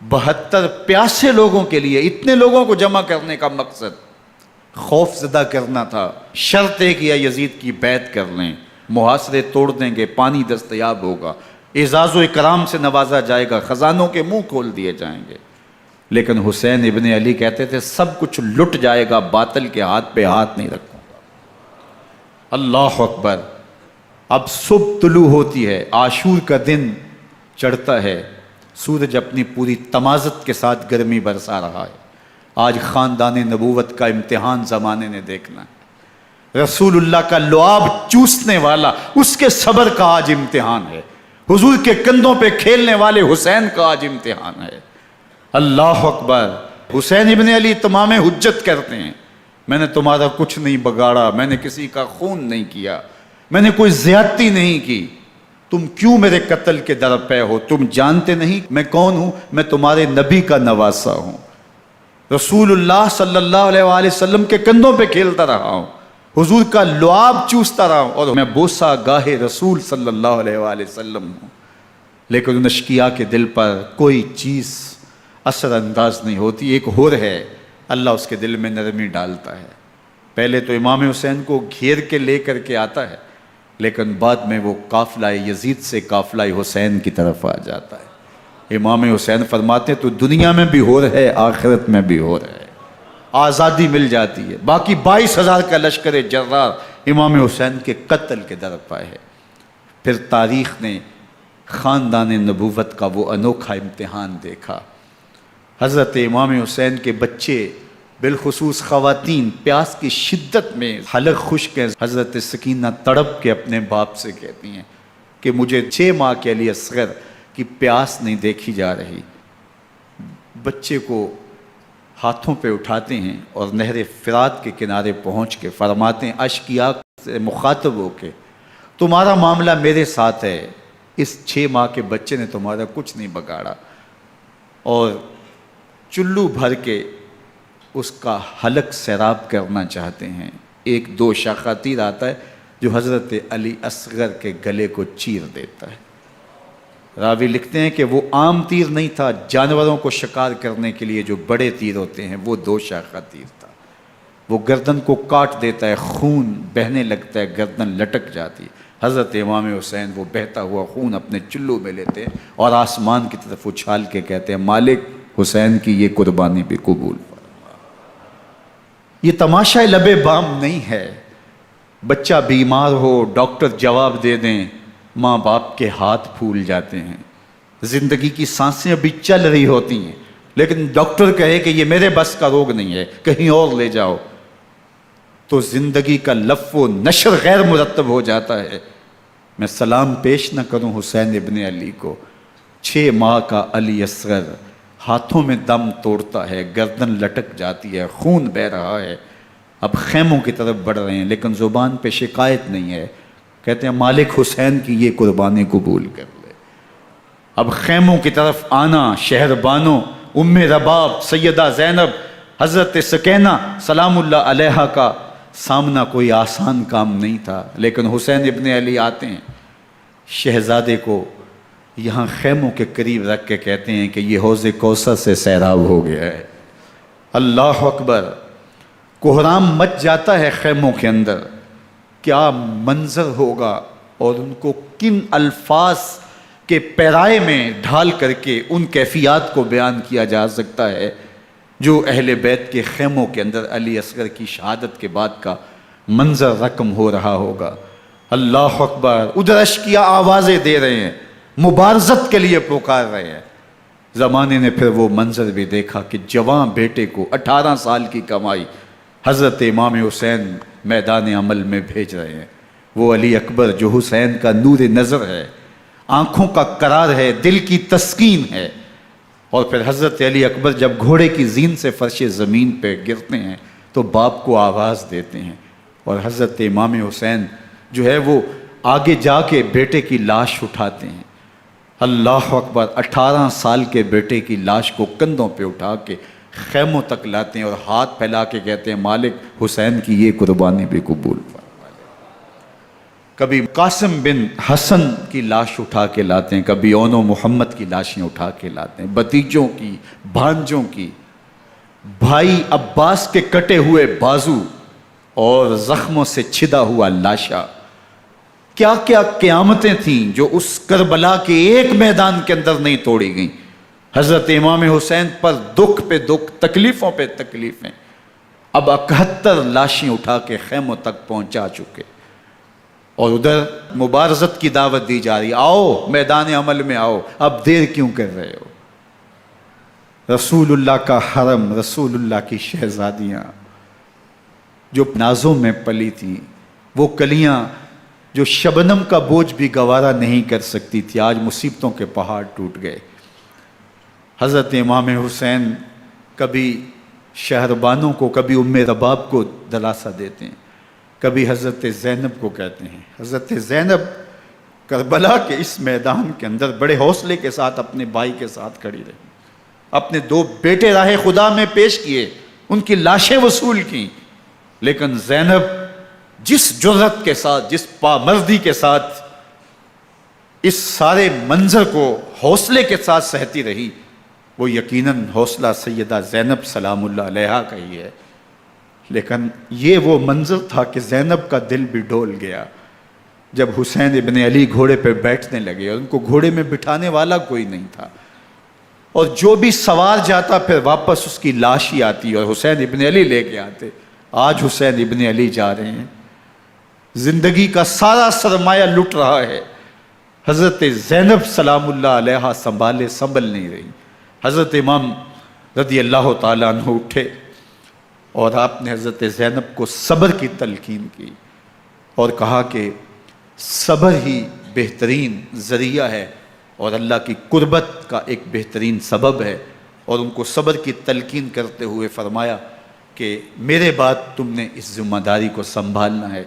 A: 72 پیاسے لوگوں کے لیے اتنے لوگوں کو جمع کرنے کا مقصد خوف زدہ کرنا تھا۔ شرط ہے کہ یزید کی بیعت کر لیں، محاصرے توڑ دیں گے، پانی دستیاب ہوگا، اعزاز و اکرام سے نوازا جائے گا، خزانوں کے منہ کھول دیے جائیں گے۔ لیکن حسین ابن علی کہتے تھے سب کچھ لٹ جائے گا، باطل کے ہاتھ پہ ہاتھ نہیں رکھوں گا۔ اللہ اکبر۔ اب صبح طلوع ہوتی ہے، عاشور کا دن چڑھتا ہے، سورج اپنی پوری تمازت کے ساتھ گرمی برسا رہا ہے۔ آج خاندان نبوت کا امتحان زمانے نے دیکھنا ہے۔ رسول اللہ کا لعاب چوسنے والا اس کے صبر کا آج امتحان ہے۔ حضور کے کندھوں پہ کھیلنے والے حسین کا آج امتحان ہے۔ اللہ اکبر۔ حسین ابن علی تمام حجت کرتے ہیں میں نے تمہارا کچھ نہیں بگاڑا، میں نے کسی کا خون نہیں کیا، میں نے کوئی زیادتی نہیں کی، تم کیوں میرے قتل کے در پہ ہو؟ تم جانتے نہیں میں کون ہوں؟ میں تمہارے نبی کا نواسا ہوں، رسول اللہ صلی اللہ علیہ وآلہ وسلم کے کندھوں پہ کھیلتا رہا ہوں، حضور کا لعاب چوستا رہا ہوں، اور میں بوسہ گاہ رسول صلی اللہ علیہ وآلہ وسلم ہوں۔ لیکن ان اشقیاء کے دل پر کوئی چیز اثر انداز نہیں ہوتی۔ ایک ہور ہے، اللہ اس کے دل میں نرمی ڈالتا ہے۔ پہلے تو امام حسین کو گھیر کے لے کر کے آتا ہے، لیکن بعد میں وہ قافلہ یزید سے قافلہ حسین کی طرف آ جاتا ہے۔ امام حسین فرماتے ہیں تو دنیا میں بھی ہور ہے، آخرت میں بھی ہور ہے، آزادی مل جاتی ہے۔ باقی 22,000 کا لشکر جرار امام حسین کے قتل کے در پہ ہے۔ پھر تاریخ نے خاندان نبوت کا وہ انوکھا امتحان دیکھا۔ حضرت امام حسین کے بچے بالخصوص خواتین پیاس کی شدت میں حلق خشک ہیں۔ حضرت سکینہ تڑپ کے اپنے باپ سے کہتی ہیں کہ مجھے 6 ماہ کے علی اصغر کی پیاس نہیں دیکھی جا رہی۔ بچے کو ہاتھوں پہ اٹھاتے ہیں اور نہر فرات کے کنارے پہنچ کے فرماتے ہیں اشقیاء سے مخاطب ہو کے تمہارا معاملہ میرے ساتھ ہے، اس 6 ماہ کے بچے نے تمہارا کچھ نہیں بگاڑا، اور چلو بھر کے اس کا حلق سیراب کرنا چاہتے ہیں۔ ایک 2 شاخہ تیر آتا ہے جو حضرت علی اصغر کے گلے کو چیر دیتا ہے۔ راوی لکھتے ہیں کہ وہ عام تیر نہیں تھا، جانوروں کو شکار کرنے کے لیے جو بڑے تیر ہوتے ہیں وہ 2 شاخہ تیر تھا۔ وہ گردن کو کاٹ دیتا ہے، خون بہنے لگتا ہے، گردن لٹک جاتی ہے۔ حضرت امام حسین وہ بہتا ہوا خون اپنے چلو میں لیتے ہیں اور آسمان کی طرف اچھال کے کہتے ہیں مالک حسین کی یہ قربانی بھی قبول فرما۔ یہ تماشا لب بام نہیں ہے۔ بچہ بیمار ہو، ڈاکٹر جواب دے دیں، ماں باپ کے ہاتھ پھول جاتے ہیں۔ زندگی کی سانسیں ابھی چل رہی ہوتی ہیں، لیکن ڈاکٹر کہے کہ یہ میرے بس کا روگ نہیں ہے، کہیں اور لے جاؤ، تو زندگی کا لف و نشر غیر مرتب ہو جاتا ہے۔ میں سلام پیش نہ کروں حسین ابن علی کو، 6 ماہ کا علی اصغر ہاتھوں میں دم توڑتا ہے، گردن لٹک جاتی ہے، خون بہہ رہا ہے۔ اب خیموں کی طرف بڑھ رہے ہیں، لیکن زبان پہ شکایت نہیں ہے۔ کہتے ہیں مالک حسین کی یہ قربانی قبول کر لے۔ اب خیموں کی طرف آنا، شہر بانوں ام رباب سیدہ زینب حضرت سکینہ سلام اللہ علیہا کا سامنا کوئی آسان کام نہیں تھا، لیکن حسین ابن علی آتے ہیں، شہزادے کو یہاں خیموں کے قریب رکھ کے کہتے ہیں کہ یہ حوض کوثر سے سیراب ہو گیا ہے۔ اللہ اکبر، کوہرام مچ جاتا ہے خیموں کے اندر، کیا منظر ہوگا اور ان کو کن الفاظ کے پیرائے میں ڈھال کر کے ان کیفیات کو بیان کیا جا سکتا ہے جو اہل بیت کے خیموں کے اندر علی اصغر کی شہادت کے بعد کا منظر رقم ہو رہا ہوگا۔ اللہ اکبر، ادھر اشکیا آوازیں دے رہے ہیں، مبارزت کے لیے پکار رہے ہیں۔ زمانے نے پھر وہ منظر بھی دیکھا کہ جوان بیٹے کو 18 سال کی کمائی حضرت امام حسین میدان عمل میں بھیج رہے ہیں۔ وہ علی اکبر جو حسین کا نور نظر ہے، آنکھوں کا قرار ہے، دل کی تسکین ہے۔ اور پھر حضرت علی اکبر جب گھوڑے کی زین سے فرش زمین پہ گرتے ہیں تو باپ کو آواز دیتے ہیں، اور حضرت امام حسین جو ہے وہ آگے جا کے بیٹے کی لاش اٹھاتے ہیں۔ اللہ اکبر، 18 سال کے بیٹے کی لاش کو کندھوں پہ اٹھا کے خیموں تک لاتے ہیں اور ہاتھ پھیلا کے کہتے ہیں مالک حسین کی یہ قربانی بھی قبول فرما۔ کبھی قاسم بن حسن کی لاش اٹھا کے لاتے ہیں، کبھی اون و محمد کی لاشیں اٹھا کے لاتے ہیں، بھتیجوں کی، بھانجوں کی، بھائی عباس کے کٹے ہوئے بازو اور زخموں سے چھدا ہوا لاشا۔ کیا کیا قیامتیں تھیں جو اس کربلا کے ایک میدان کے اندر نہیں توڑی گئیں۔ حضرت امام حسین پر دکھ پہ دکھ، تکلیفوں پہ تکلیفیں۔ اب 71 لاشیں اٹھا کے خیموں تک پہنچا چکے، اور ادھر مبارزت کی دعوت دی جا رہی، آؤ میدان عمل میں آؤ، اب دیر کیوں کر رہے ہو۔ رسول اللہ کا حرم، رسول اللہ کی شہزادیاں جو نازوں میں پلی تھیں، وہ کلیاں جو شبنم کا بوجھ بھی گوارا نہیں کر سکتی تھی، آج مصیبتوں کے پہاڑ ٹوٹ گئے۔ حضرت امام حسین کبھی شہربانوں کو، کبھی ام رباب کو دلاسا دیتے ہیں، کبھی حضرت زینب کو کہتے ہیں۔ حضرت زینب کربلا کے اس میدان کے اندر بڑے حوصلے کے ساتھ اپنے بھائی کے ساتھ کھڑی رہی، اپنے 2 بیٹے راہ خدا میں پیش کیے، ان کی لاشیں وصول کیں، لیکن زینب جس جرأت کے ساتھ، جس پامردی کے ساتھ اس سارے منظر کو حوصلے کے ساتھ سہتی رہی، وہ یقیناً حوصلہ سیدہ زینب سلام اللہ علیہا کا ہی ہے۔ لیکن یہ وہ منظر تھا کہ زینب کا دل بھی ڈول گیا جب حسین ابن علی گھوڑے پہ بیٹھنے لگے اور ان کو گھوڑے میں بٹھانے والا کوئی نہیں تھا، اور جو بھی سوار جاتا پھر واپس اس کی لاش ہی آتی اور حسین ابن علی لے کے آتے۔ آج حسین ابن علی جا رہے ہیں، زندگی کا سارا سرمایہ لٹ رہا ہے، حضرت زینب سلام اللہ علیہا سنبھل نہیں رہی۔ حضرت امام رضی اللہ تعالیٰ عنہ اٹھے اور آپ نے حضرت زینب کو صبر کی تلقین کی اور کہا کہ صبر ہی بہترین ذریعہ ہے اور اللہ کی قربت کا ایک بہترین سبب ہے، اور ان کو صبر کی تلقین کرتے ہوئے فرمایا کہ میرے بعد تم نے اس ذمہ داری کو سنبھالنا ہے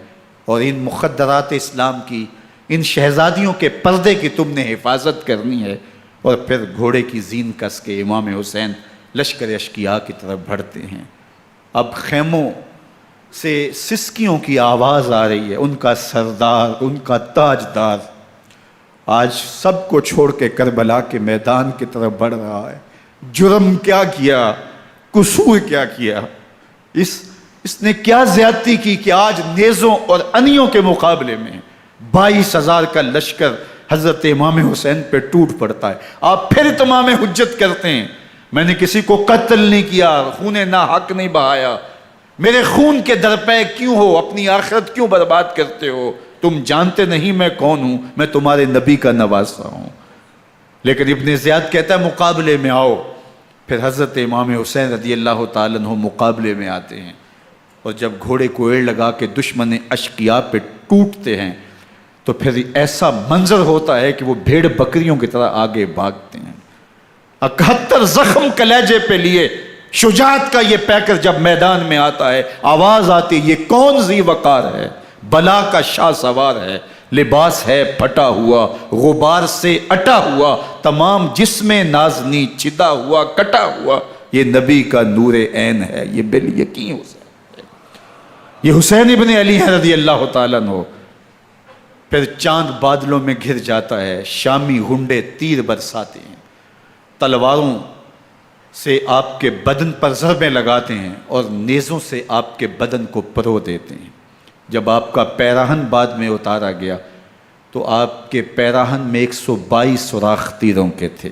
A: اور ان مخدرات اسلام کی، ان شہزادیوں کے پردے کی تم نے حفاظت کرنی ہے۔ اور پھر گھوڑے کی زین کس کے امام حسین لشکر اشکیا کی طرف بڑھتے ہیں۔ اب خیموں سے سسکیوں کی آواز آ رہی ہے، ان کا سردار، ان کا تاجدار آج سب کو چھوڑ کے کربلا کے میدان کی طرف بڑھ رہا ہے۔ جرم کیا کیا، قصور کیا کیا، اس نے کیا زیادتی کی کہ آج نیزوں اور انیوں کے مقابلے میں 22,000 کا لشکر حضرت امام حسین پہ ٹوٹ پڑتا ہے۔ آپ پھر اتمام حجت کرتے ہیں، میں نے کسی کو قتل نہیں کیا، خون ناحق نہیں بہایا، میرے خون کے درپے کیوں ہو، اپنی آخرت کیوں برباد کرتے ہو، تم جانتے نہیں میں کون ہوں، میں تمہارے نبی کا نواسا ہوں۔ لیکن ابن زیاد کہتا ہے مقابلے میں آؤ۔ پھر حضرت امام حسین رضی اللہ تعالیٰ عنہ مقابلے میں آتے ہیں، اور جب گھوڑے کو ایڑ لگا کے دشمن اشقیاء پہ ٹوٹتے ہیں تو پھر ایسا منظر ہوتا ہے کہ وہ بھیڑ بکریوں کی طرح آگے بھاگتے ہیں۔ 71 زخم کلیجے پہ لیے شجاعت کا یہ پیکر جب میدان میں آتا ہے، آواز آتی ہے یہ کون ذی وقار ہے، بلا کا شاہ سوار ہے، لباس ہے پھٹا ہوا غبار سے اٹا ہوا، تمام جسم نازنی چھدا ہوا کٹا ہوا، یہ نبی کا نور عین ہے، یہ بالیقین حسین ہے، یہ حسین ابن علی ہے رضی اللہ تعالیٰ عنہ۔ پھر چاند بادلوں میں گھر جاتا ہے، شامی غنڈے تیر برساتے ہیں، تلواروں سے آپ کے بدن پر ضربیں لگاتے ہیں اور نیزوں سے آپ کے بدن کو پرو دیتے ہیں۔ جب آپ کا پیراہن بعد میں اتارا گیا تو آپ کے پیراہن میں 122 سوراخ تیروں کے تھے،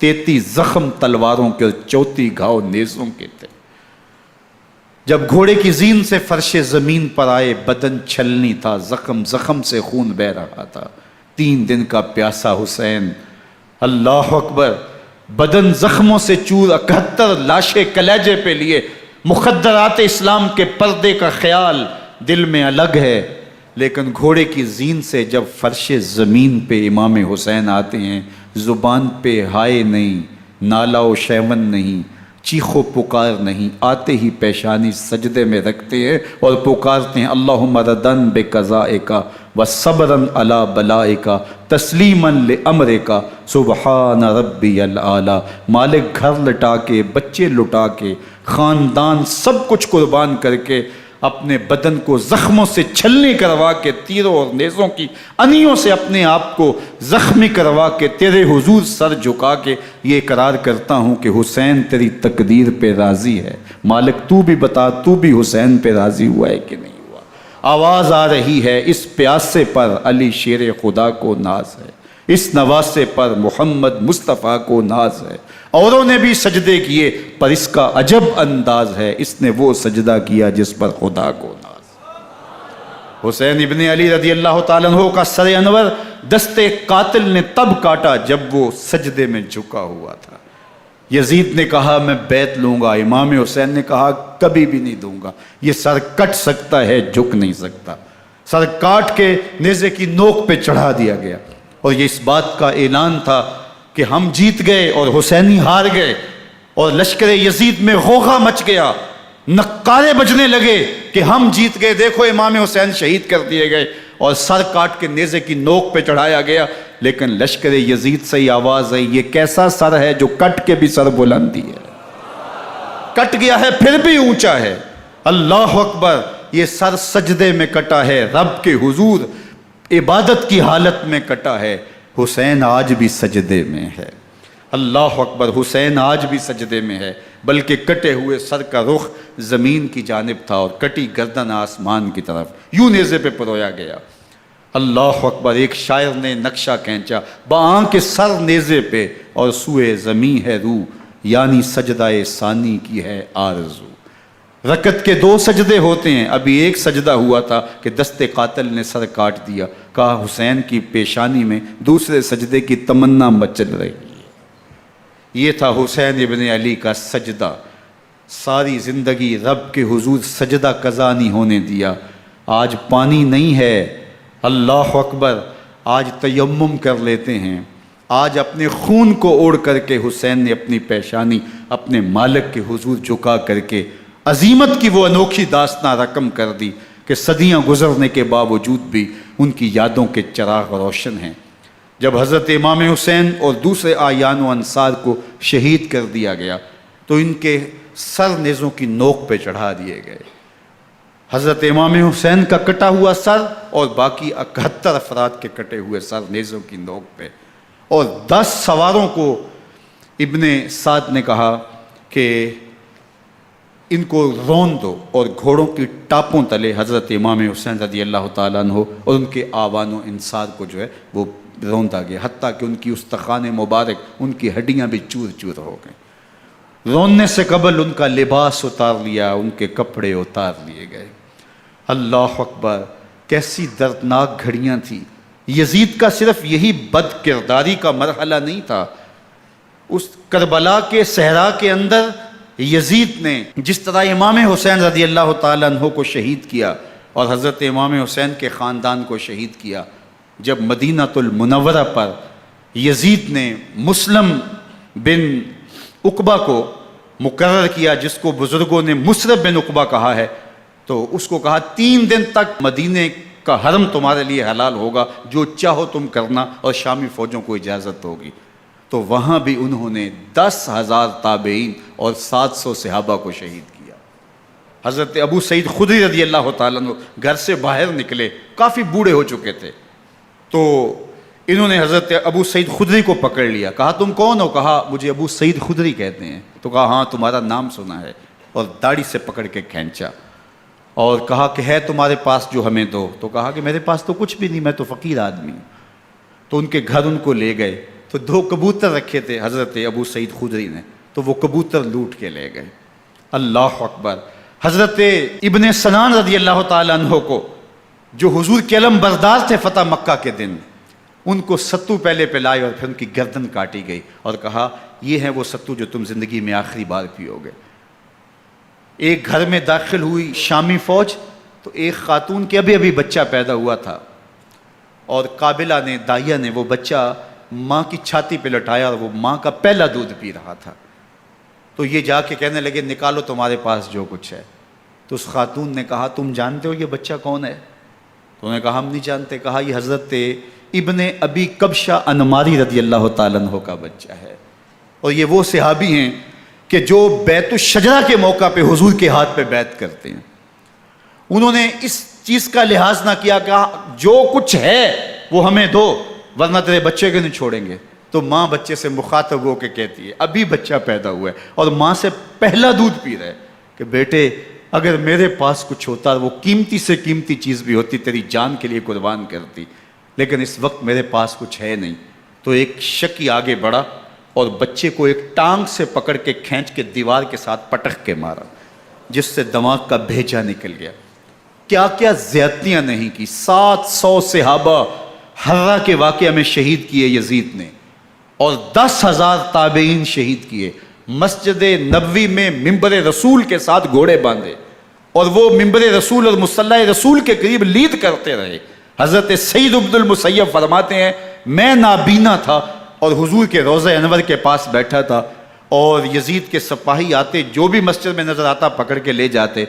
A: 33 زخم تلواروں کے اور 34 گھاؤ نیزوں کے تھے۔ جب گھوڑے کی زین سے فرش زمین پر آئے، بدن چھلنی تھا، زخم زخم سے خون بہ رہا تھا، 3 دن کا پیاسا حسین، اللہ اکبر، بدن زخموں سے چور، 71 لاشیں کلیجے پہ لیے، مخدرات اسلام کے پردے کا خیال دل میں الگ ہے، لیکن گھوڑے کی زین سے جب فرش زمین پہ امام حسین آتے ہیں، زبان پہ ہائے نہیں، نالا و شیون نہیں، چیخ و پکار نہیں، آتے ہی پیشانی سجدے میں رکھتے ہیں اور پکارتے ہیں اللہم ردن بقضائک وصبرن علی بلائک تسلیمن لامرک سبحان ربی الاعلی۔ مالک گھر لٹا کے، بچے لٹا کے، خاندان سب کچھ قربان کر کے، اپنے بدن کو زخموں سے چھلنی کروا کے، تیروں اور نیزوں کی انیوں سے اپنے آپ کو زخمی کروا کے، تیرے حضور سر جھکا کے یہ اقرار کرتا ہوں کہ حسین تیری تقدیر پہ راضی ہے، مالک تو بھی بتا، تو بھی حسین پہ راضی ہوا ہے کہ نہیں ہوا؟ آواز آ رہی ہے، اس پیاسے پر علی شیر خدا کو ناز ہے، اس نواسے پر محمد مصطفیٰ کو ناز ہے، اوروں نے بھی سجدے کیے پر اس کا عجب انداز ہے، اس نے وہ سجدہ کیا جس پر خدا کو ناز۔ حسین ابن علی رضی اللہ تعالیٰ عنہ کا سر انور دستے قاتل نے تب کاٹا جب وہ سجدے میں جھکا ہوا تھا۔ یزید نے کہا میں بیعت لوں گا، امام حسین نے کہا کبھی بھی نہیں دوں گا، یہ سر کٹ سکتا ہے جھک نہیں سکتا۔ سر کاٹ کے نیزے کی نوک پہ چڑھا دیا گیا اور یہ اس بات کا اعلان تھا کہ ہم جیت گئے اور حسینی ہار گئے، اور لشکر یزید میں غوغا مچ گیا، نقارے بجنے لگے کہ ہم جیت گئے، دیکھو امام حسین شہید کر دیے گئے، اور سر کاٹ کے نیزے کی نوک پہ چڑھایا گیا۔ لیکن لشکر یزید سے ہی آواز آئی یہ کیسا سر ہے جو کٹ کے بھی سر بلندی ہے، کٹ گیا ہے پھر بھی اونچا ہے، اللہ اکبر، یہ سر سجدے میں کٹا ہے، رب کے حضور عبادت کی حالت میں کٹا ہے، حسین آج بھی سجدے میں ہے، اللہ اکبر، حسین آج بھی سجدے میں ہے، بلکہ کٹے ہوئے سر کا رخ زمین کی جانب تھا اور کٹی گردن آسمان کی طرف، یوں نیزے پہ پرویا گیا، اللہ اکبر۔ ایک شاعر نے نقشہ کھینچا، بآنکھ سر نیزے پہ اور سوئے زمین ہے روح، یعنی سجدہ ثانی کی ہے آرزو۔ رکعت کے 2 سجدے ہوتے ہیں، ابھی ایک سجدہ ہوا تھا کہ دست قاتل نے سر کاٹ دیا، کہا حسین کی پیشانی میں دوسرے سجدے کی تمنا مچل رہی ہے۔ یہ تھا حسین ابن علی کا سجدہ، ساری زندگی رب کے حضور سجدہ قضا نہیں ہونے دیا۔ آج پانی نہیں ہے، اللہ اکبر، آج تیمم کر لیتے ہیں، آج اپنے خون کو اوڑھ کر کے حسین نے اپنی پیشانی اپنے مالک کے حضور جھکا کر کے عظیمت کی وہ انوکھی داستان رقم کر دی کہ صدیاں گزرنے کے باوجود بھی ان کی یادوں کے چراغ روشن ہیں۔ جب حضرت امام حسین اور دوسرے اعیان و انصار کو شہید کر دیا گیا تو ان کے سر نیزوں کی نوک پہ چڑھا دیے گئے، حضرت امام حسین کا کٹا ہوا سر اور باقی 71 افراد کے کٹے ہوئے سر نیزوں کی نوک پہ، اور 10 سواروں کو ابن سعد نے کہا کہ ان کو رون دو، اور گھوڑوں کی ٹاپوں تلے حضرت امام حسین رضی اللہ تعالیٰ عنہ اور ان کے آوان و انصار کو جو ہے وہ روندا گیا، حتیٰ کہ ان کی استخوان مبارک، ان کی ہڈیاں بھی چور چور ہو گئیں۔ روننے سے قبل ان کا لباس اتار لیا، ان کے کپڑے اتار لیے گئے، اللہ اکبر، کیسی دردناک گھڑیاں تھیں۔ یزید کا صرف یہی بد کرداری کا مرحلہ نہیں تھا، اس کربلا کے صحرا کے اندر یزید نے جس طرح امام حسین رضی اللہ تعالیٰ عنہ کو شہید کیا اور حضرت امام حسین کے خاندان کو شہید کیا، جب مدینہ المنورہ پر یزید نے مسلم بن عقبہ کو مقرر کیا، جس کو بزرگوں نے مصرب بن عقبہ کہا ہے، تو اس کو کہا 3 دن تک مدینے کا حرم تمہارے لیے حلال ہوگا، جو چاہو تم کرنا، اور شامی فوجوں کو اجازت ہوگی۔ تو وہاں بھی انہوں نے 10,000 تابعین اور 700 صحابہ کو شہید کیا۔ حضرت ابو سعید خدری رضی اللہ تعالیٰ عنہ گھر سے باہر نکلے، کافی بوڑھے ہو چکے تھے، تو انہوں نے حضرت ابو سعید خدری کو پکڑ لیا، کہا تم کون ہو؟ کہا مجھے ابو سعید خدری کہتے ہیں۔ تو کہا ہاں تمہارا نام سنا ہے، اور داڑھی سے پکڑ کے کھینچا اور کہا کہ ہے تمہارے پاس جو ہمیں دو؟ تو کہا کہ میرے پاس تو کچھ بھی نہیں، میں تو فقیر آدمی ہوں۔ تو ان کے گھر ان کو لے گئے، تو 2 کبوتر رکھے تھے حضرت ابو سعید خدری نے، تو وہ کبوتر لوٹ کے لے گئے۔ اللہ اکبر۔ حضرت ابن سنان رضی اللہ تعالیٰ عنہ کو، جو حضور کے علم بردار تھے فتح مکہ کے دن، ان کو ستو پہلے پلائے اور پھر ان کی گردن کاٹی گئی، اور کہا یہ ہے وہ ستو جو تم زندگی میں آخری بار پیو گے۔ ایک گھر میں داخل ہوئی شامی فوج، تو ایک خاتون کے ابھی بچہ پیدا ہوا تھا، اور قابلہ نے، دائیا نے، وہ بچہ ماں کی چھاتی پہ لٹایا، اور وہ ماں کا پہلا دودھ پی رہا تھا۔ تو یہ جا کے کہنے لگے نکالو تمہارے پاس جو کچھ ہے۔ تو اس خاتون نے کہا تم جانتے ہو یہ بچہ کون ہے؟ تو انہوں نے کہا ہم نہیں جانتے۔ کہا یہ حضرت ابن ابی کبشہ انماری رضی اللہ تعالیٰ عنہ کا بچہ ہے، اور یہ وہ صحابی ہیں کہ جو بیت الشجرہ کے موقع پہ حضور کے ہاتھ پہ بیعت کرتے ہیں۔ انہوں نے اس چیز کا لحاظ نہ کیا کہ جو کچھ ہے وہ ہمیں دو، ورنہ تیرے بچے کو نہیں چھوڑیں گے۔ تو ماں بچے سے مخاطب ہو کے کہتی ہے، ابھی بچہ پیدا ہوا ہے اور ماں سے پہلا دودھ پی رہا ہے، کہ بیٹے اگر میرے پاس کچھ ہوتا، وہ قیمتی سے قیمتی چیز بھی ہوتی، تیری جان کے لیے قربان کرتی، لیکن اس وقت میرے پاس کچھ ہے نہیں۔ تو ایک شکی آگے بڑھا اور بچے کو ایک ٹانگ سے پکڑ کے کھینچ کے دیوار کے ساتھ پٹک کے مارا، جس سے دماغ کا بھیجا نکل گیا۔ کیا کیا زیادتیاں نہیں کی۔ 700 صحابہ حرہ کے واقعہ میں شہید کیے یزید نے، اور 10,000 تابعین شہید کیے۔ مسجد نبوی میں ممبر رسول کے ساتھ گھوڑے باندھے، اور وہ ممبر رسول اور مصلی رسول کے قریب لید کرتے رہے۔ حضرت سعید عبد المسیب فرماتے ہیں میں نابینا تھا اور حضور کے روضہ انور کے پاس بیٹھا تھا، اور یزید کے سپاہی آتے، جو بھی مسجد میں نظر آتا پکڑ کے لے جاتے،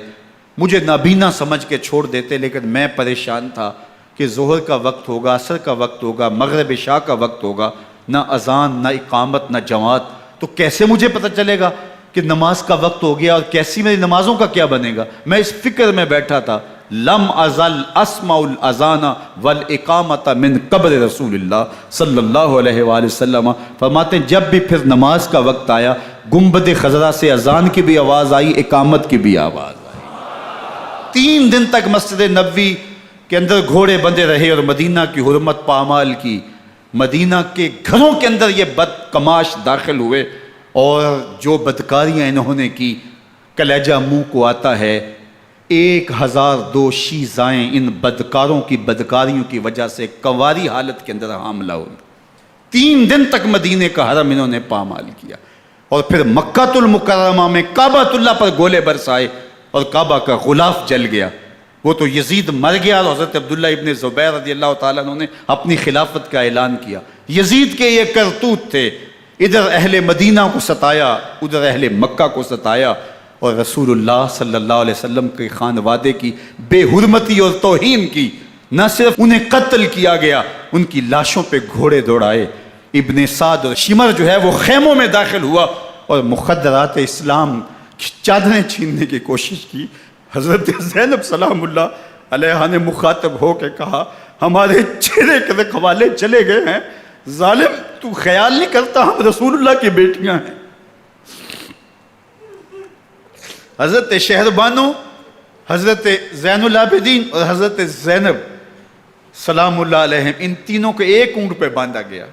A: مجھے نابینا سمجھ کے چھوڑ دیتے، لیکن میں پریشان تھا کہ ظہر کا وقت ہوگا، عصر کا وقت ہوگا، مغرب عشاء کا وقت ہوگا، نہ اذان، نہ اقامت، نہ جماعت، تو کیسے مجھے پتہ چلے گا کہ نماز کا وقت ہو گیا، اور کیسی میری نمازوں کا کیا بنے گا؟ میں اس فکر میں بیٹھا تھا۔ لم ازل اسمع الاذان والاقامت من قبر رسول اللہ صلی اللہ علیہ وآلہ وسلم۔ فرماتے ہیں جب بھی پھر نماز کا وقت آیا، گنبد خضرا سے اذان کی بھی آواز آئی، اقامت کی بھی آواز آئی۔ 3 دن تک مسجد نبوی کے اندر گھوڑے بندے رہے، اور مدینہ کی حرمت پامال کی۔ مدینہ کے گھروں کے اندر یہ بدکماش داخل ہوئے، اور جو بدکاریاں انہوں نے کی کلیجہ منہ کو آتا ہے۔ 1002 شیزائیں ان بدکاروں کی بدکاریوں کی وجہ سے کنواری حالت کے اندر حاملہ ہوئی۔ 3 دن تک مدینے کا حرم انہوں نے پامال کیا، اور پھر مکہ المکرمہ میں کعبۃ اللہ پر گولے برسائے، اور کعبہ کا غلاف جل گیا۔ وہ تو یزید مر گیا، اور حضرت عبداللہ ابن زبیر رضی اللہ تعالیٰ عنہ نے اپنی خلافت کا اعلان کیا۔ یزید کے یہ کرتوت تھے، ادھر اہل مدینہ کو ستایا، ادھر اہل مکہ کو ستایا، اور رسول اللہ صلی اللہ علیہ وسلم کے خانوادے کی بے حرمتی اور توہین کی۔ نہ صرف انہیں قتل کیا گیا، ان کی لاشوں پہ گھوڑے دوڑائے۔ ابن سعد اور شمر جو ہے وہ خیموں میں داخل ہوا، اور مخدرات اسلام کی چادریں چھیننے کی کوشش کی۔ حضرت زینب سلام اللہ علیہ نے مخاطب ہو کے کہا ہمارے چہرے کے رکھوالے چلے گئے ہیں، ظالم تو خیال نہیں کرتا ہم رسول اللہ کی بیٹیاں ہیں۔ حضرت شہربانو، حضرت زین العابدین اور حضرت زینب سلام اللہ علیہم، ان تینوں کو ایک اونٹ پہ باندھا گیا،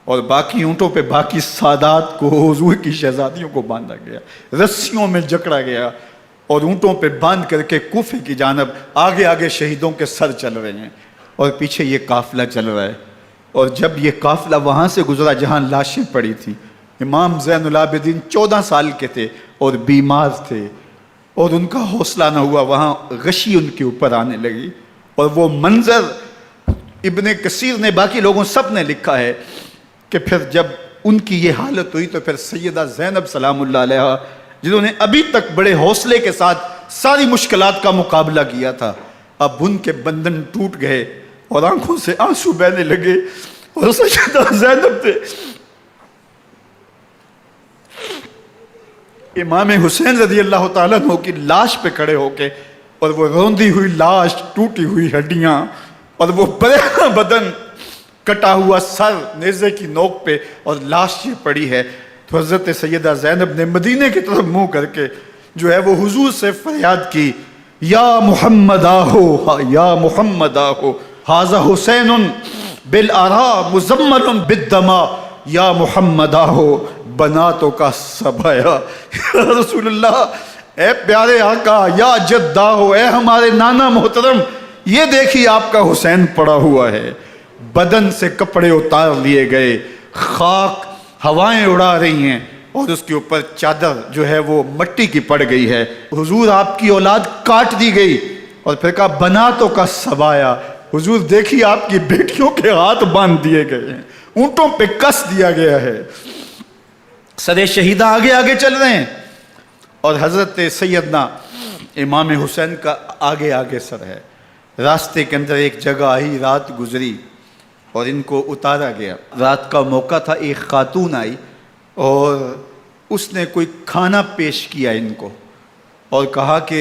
A: اور باقی اونٹوں پہ باقی سادات کو، حضور کی شہزادیوں کو باندھا گیا، رسیوں میں جکڑا گیا، اور اونٹوں پہ باندھ کر کے کوفے کی جانب آگے آگے شہیدوں کے سر چل رہے ہیں، اور پیچھے یہ قافلہ چل رہا ہے۔ اور جب یہ قافلہ وہاں سے گزرا جہاں لاشیں پڑی تھیں، امام زین العابدین 14 سال کے تھے اور بیمار تھے، اور ان کا حوصلہ نہ ہوا، وہاں غشی ان کے اوپر آنے لگی، اور وہ منظر ابن کثیر نے، باقی لوگوں سب نے لکھا ہے کہ پھر جب ان کی یہ حالت ہوئی تو پھر سیدہ زینب سلام اللہ علیہ، جنہوں نے ابھی تک بڑے حوصلے کے ساتھ ساری مشکلات کا مقابلہ کیا تھا، اب ان کے بندھن ٹوٹ گئے اور آنکھوں سے آنسو بہنے لگے، اور سیدہ زینب نے امام حسین رضی اللہ تعالیٰ عنہ کی لاش پہ کھڑے ہو کے، اور وہ روندی ہوئی لاش، ٹوٹی ہوئی ہڈیاں، اور وہ برینا بدن، کٹا ہوا سر نیزے کی نوک پہ، اور لاش یہ پڑی ہے، تو حضرت سیدہ زینب نے مدینے کی طرف منہ کر کے جو ہے وہ حضور سے فریاد کی، یا محمد آہو، یا محمد آہو، ھذا حسین بالآراء مزمل بالدماء، یا محمد آہو بناتوں کا سبایا۔ یا رسول اللہ، اے پیارے آقا، یا جد آہو، اے ہمارے نانا محترم، یہ دیکھیے آپ کا حسین پڑا ہوا ہے، بدن سے کپڑے اتار لیے گئے، خاک ہوائیں اڑا رہی ہیں، اور اس کے اوپر چادر جو ہے وہ مٹی کی پڑ گئی ہے۔ حضور آپ کی اولاد کاٹ دی گئی، اور پھر کہا بناتوں کا سبایا، حضور دیکھیے آپ کی بیٹیوں کے ہاتھ باندھ دیے گئے ہیں، اونٹوں پہ کس دیا گیا ہے، سر شہیدہ آگے آگے چل رہے ہیں، اور حضرت سیدنا امام حسین کا آگے آگے سر ہے۔ راستے کے اندر ایک جگہ آئی، رات گزری اور ان کو اتارا گیا۔ رات کا موقع تھا، ایک خاتون آئی اور اس نے کوئی کھانا پیش کیا ان کو، اور کہا کہ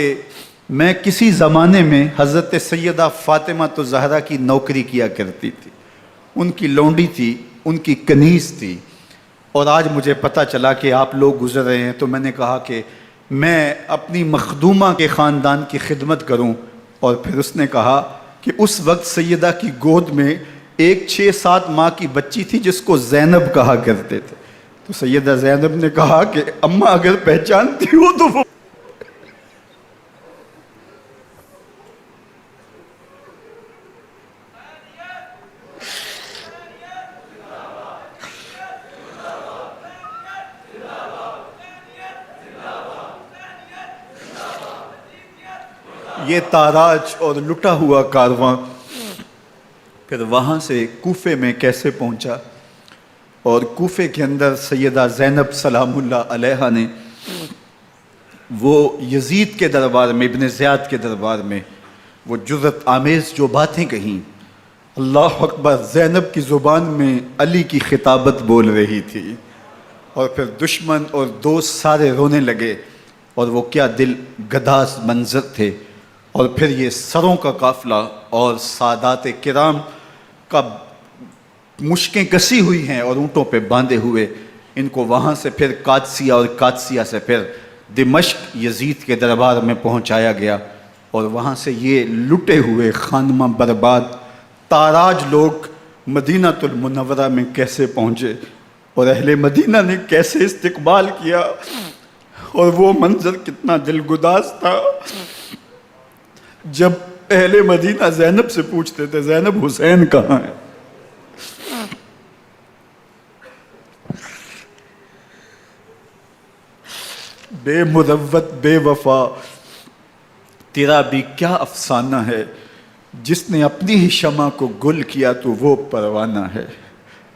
A: میں کسی زمانے میں حضرت سیدہ فاطمہ زہرا کی نوکری کیا کرتی تھی، ان کی لونڈی تھی، ان کی کنیز تھی، اور آج مجھے پتہ چلا کہ آپ لوگ گزر رہے ہیں، تو میں نے کہا کہ میں اپنی مخدومہ کے خاندان کی خدمت کروں۔ اور پھر اس نے کہا کہ اس وقت سیدہ کی گود میں ایک 6-7 ماہ کی بچی تھی جس کو زینب کہا کرتے تھے، تو سیدہ زینب نے کہا کہ اماں اگر پہچانتی ہو تو وہ یہ تاراج اور لٹا ہوا کارواں پھر وہاں سے کوفے میں کیسے پہنچا، اور کوفے کے اندر سیدہ زینب سلام اللہ علیہا نے وہ یزید کے دربار میں، ابن زیاد کے دربار میں وہ جرأت آمیز جو باتیں کہیں، اللہ اکبر، زینب کی زبان میں علی کی خطابت بول رہی تھی، اور پھر دشمن اور دوست سارے رونے لگے، اور وہ کیا دل گداز منظر تھے۔ اور پھر یہ سروں کا قافلہ اور سادات کرام کا مشکیں کسی ہوئی ہیں اور اونٹوں پہ باندھے ہوئے، ان کو وہاں سے پھر قادسیہ اور قادسیہ سے پھر دمشق یزید کے دربار میں پہنچایا گیا، اور وہاں سے یہ لٹے ہوئے خانمہ برباد تاراج لوگ مدینہ المنورہ میں کیسے پہنچے، اور اہل مدینہ نے کیسے استقبال کیا، اور وہ منظر کتنا دلگداز تھا جب اہل مدینہ زینب سے پوچھتے تھے زینب حسین کہاں ہے؟ بے مروت بے وفا تیرا بھی کیا افسانہ ہے، جس نے اپنی ہی شمع کو گل کیا تو وہ پروانہ ہے۔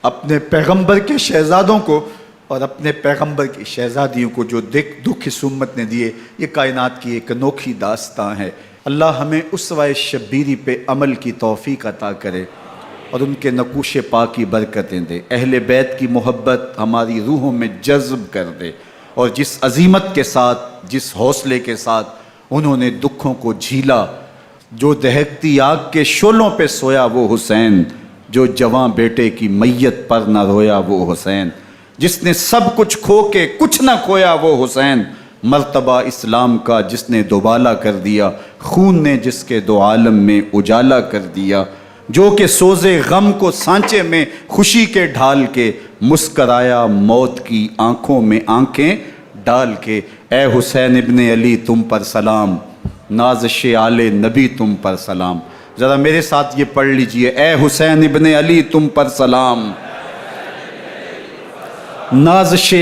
A: اپنے پیغمبر کے شہزادوں کو اور اپنے پیغمبر کی شہزادیوں کو جو دکھ اس امت نے دیے، یہ کائنات کی ایک انوکھی داستان ہے۔ اللہ ہمیں اسوہ شبیری پہ عمل کی توفیق عطا کرے اور ان کے نقوش پاک کی برکتیں دے، اہل بیت کی محبت ہماری روحوں میں جذب کر دے، اور جس عظیمت کے ساتھ، جس حوصلے کے ساتھ انہوں نے دکھوں کو جھیلا، جو دہکتی آگ کے شعلوں پہ سویا وہ حسین، جو جواں بیٹے کی میت پر نہ رویا وہ حسین، جس نے سب کچھ کھو کے کچھ نہ کھویا وہ حسین، مرتبہ اسلام کا جس نے دوبالا کر دیا، خون نے جس کے دو عالم میں اجالا کر دیا، جو کہ سوزے غم کو سانچے میں خوشی کے ڈھال کے، مسکرایا موت کی آنکھوں میں آنکھیں ڈال کے۔ اے حسین ابن علی تم پر سلام، نازش آل نبی تم پر سلام۔ ذرا میرے ساتھ یہ پڑھ لیجئے، اے حسین ابن علی تم پر سلام، نازش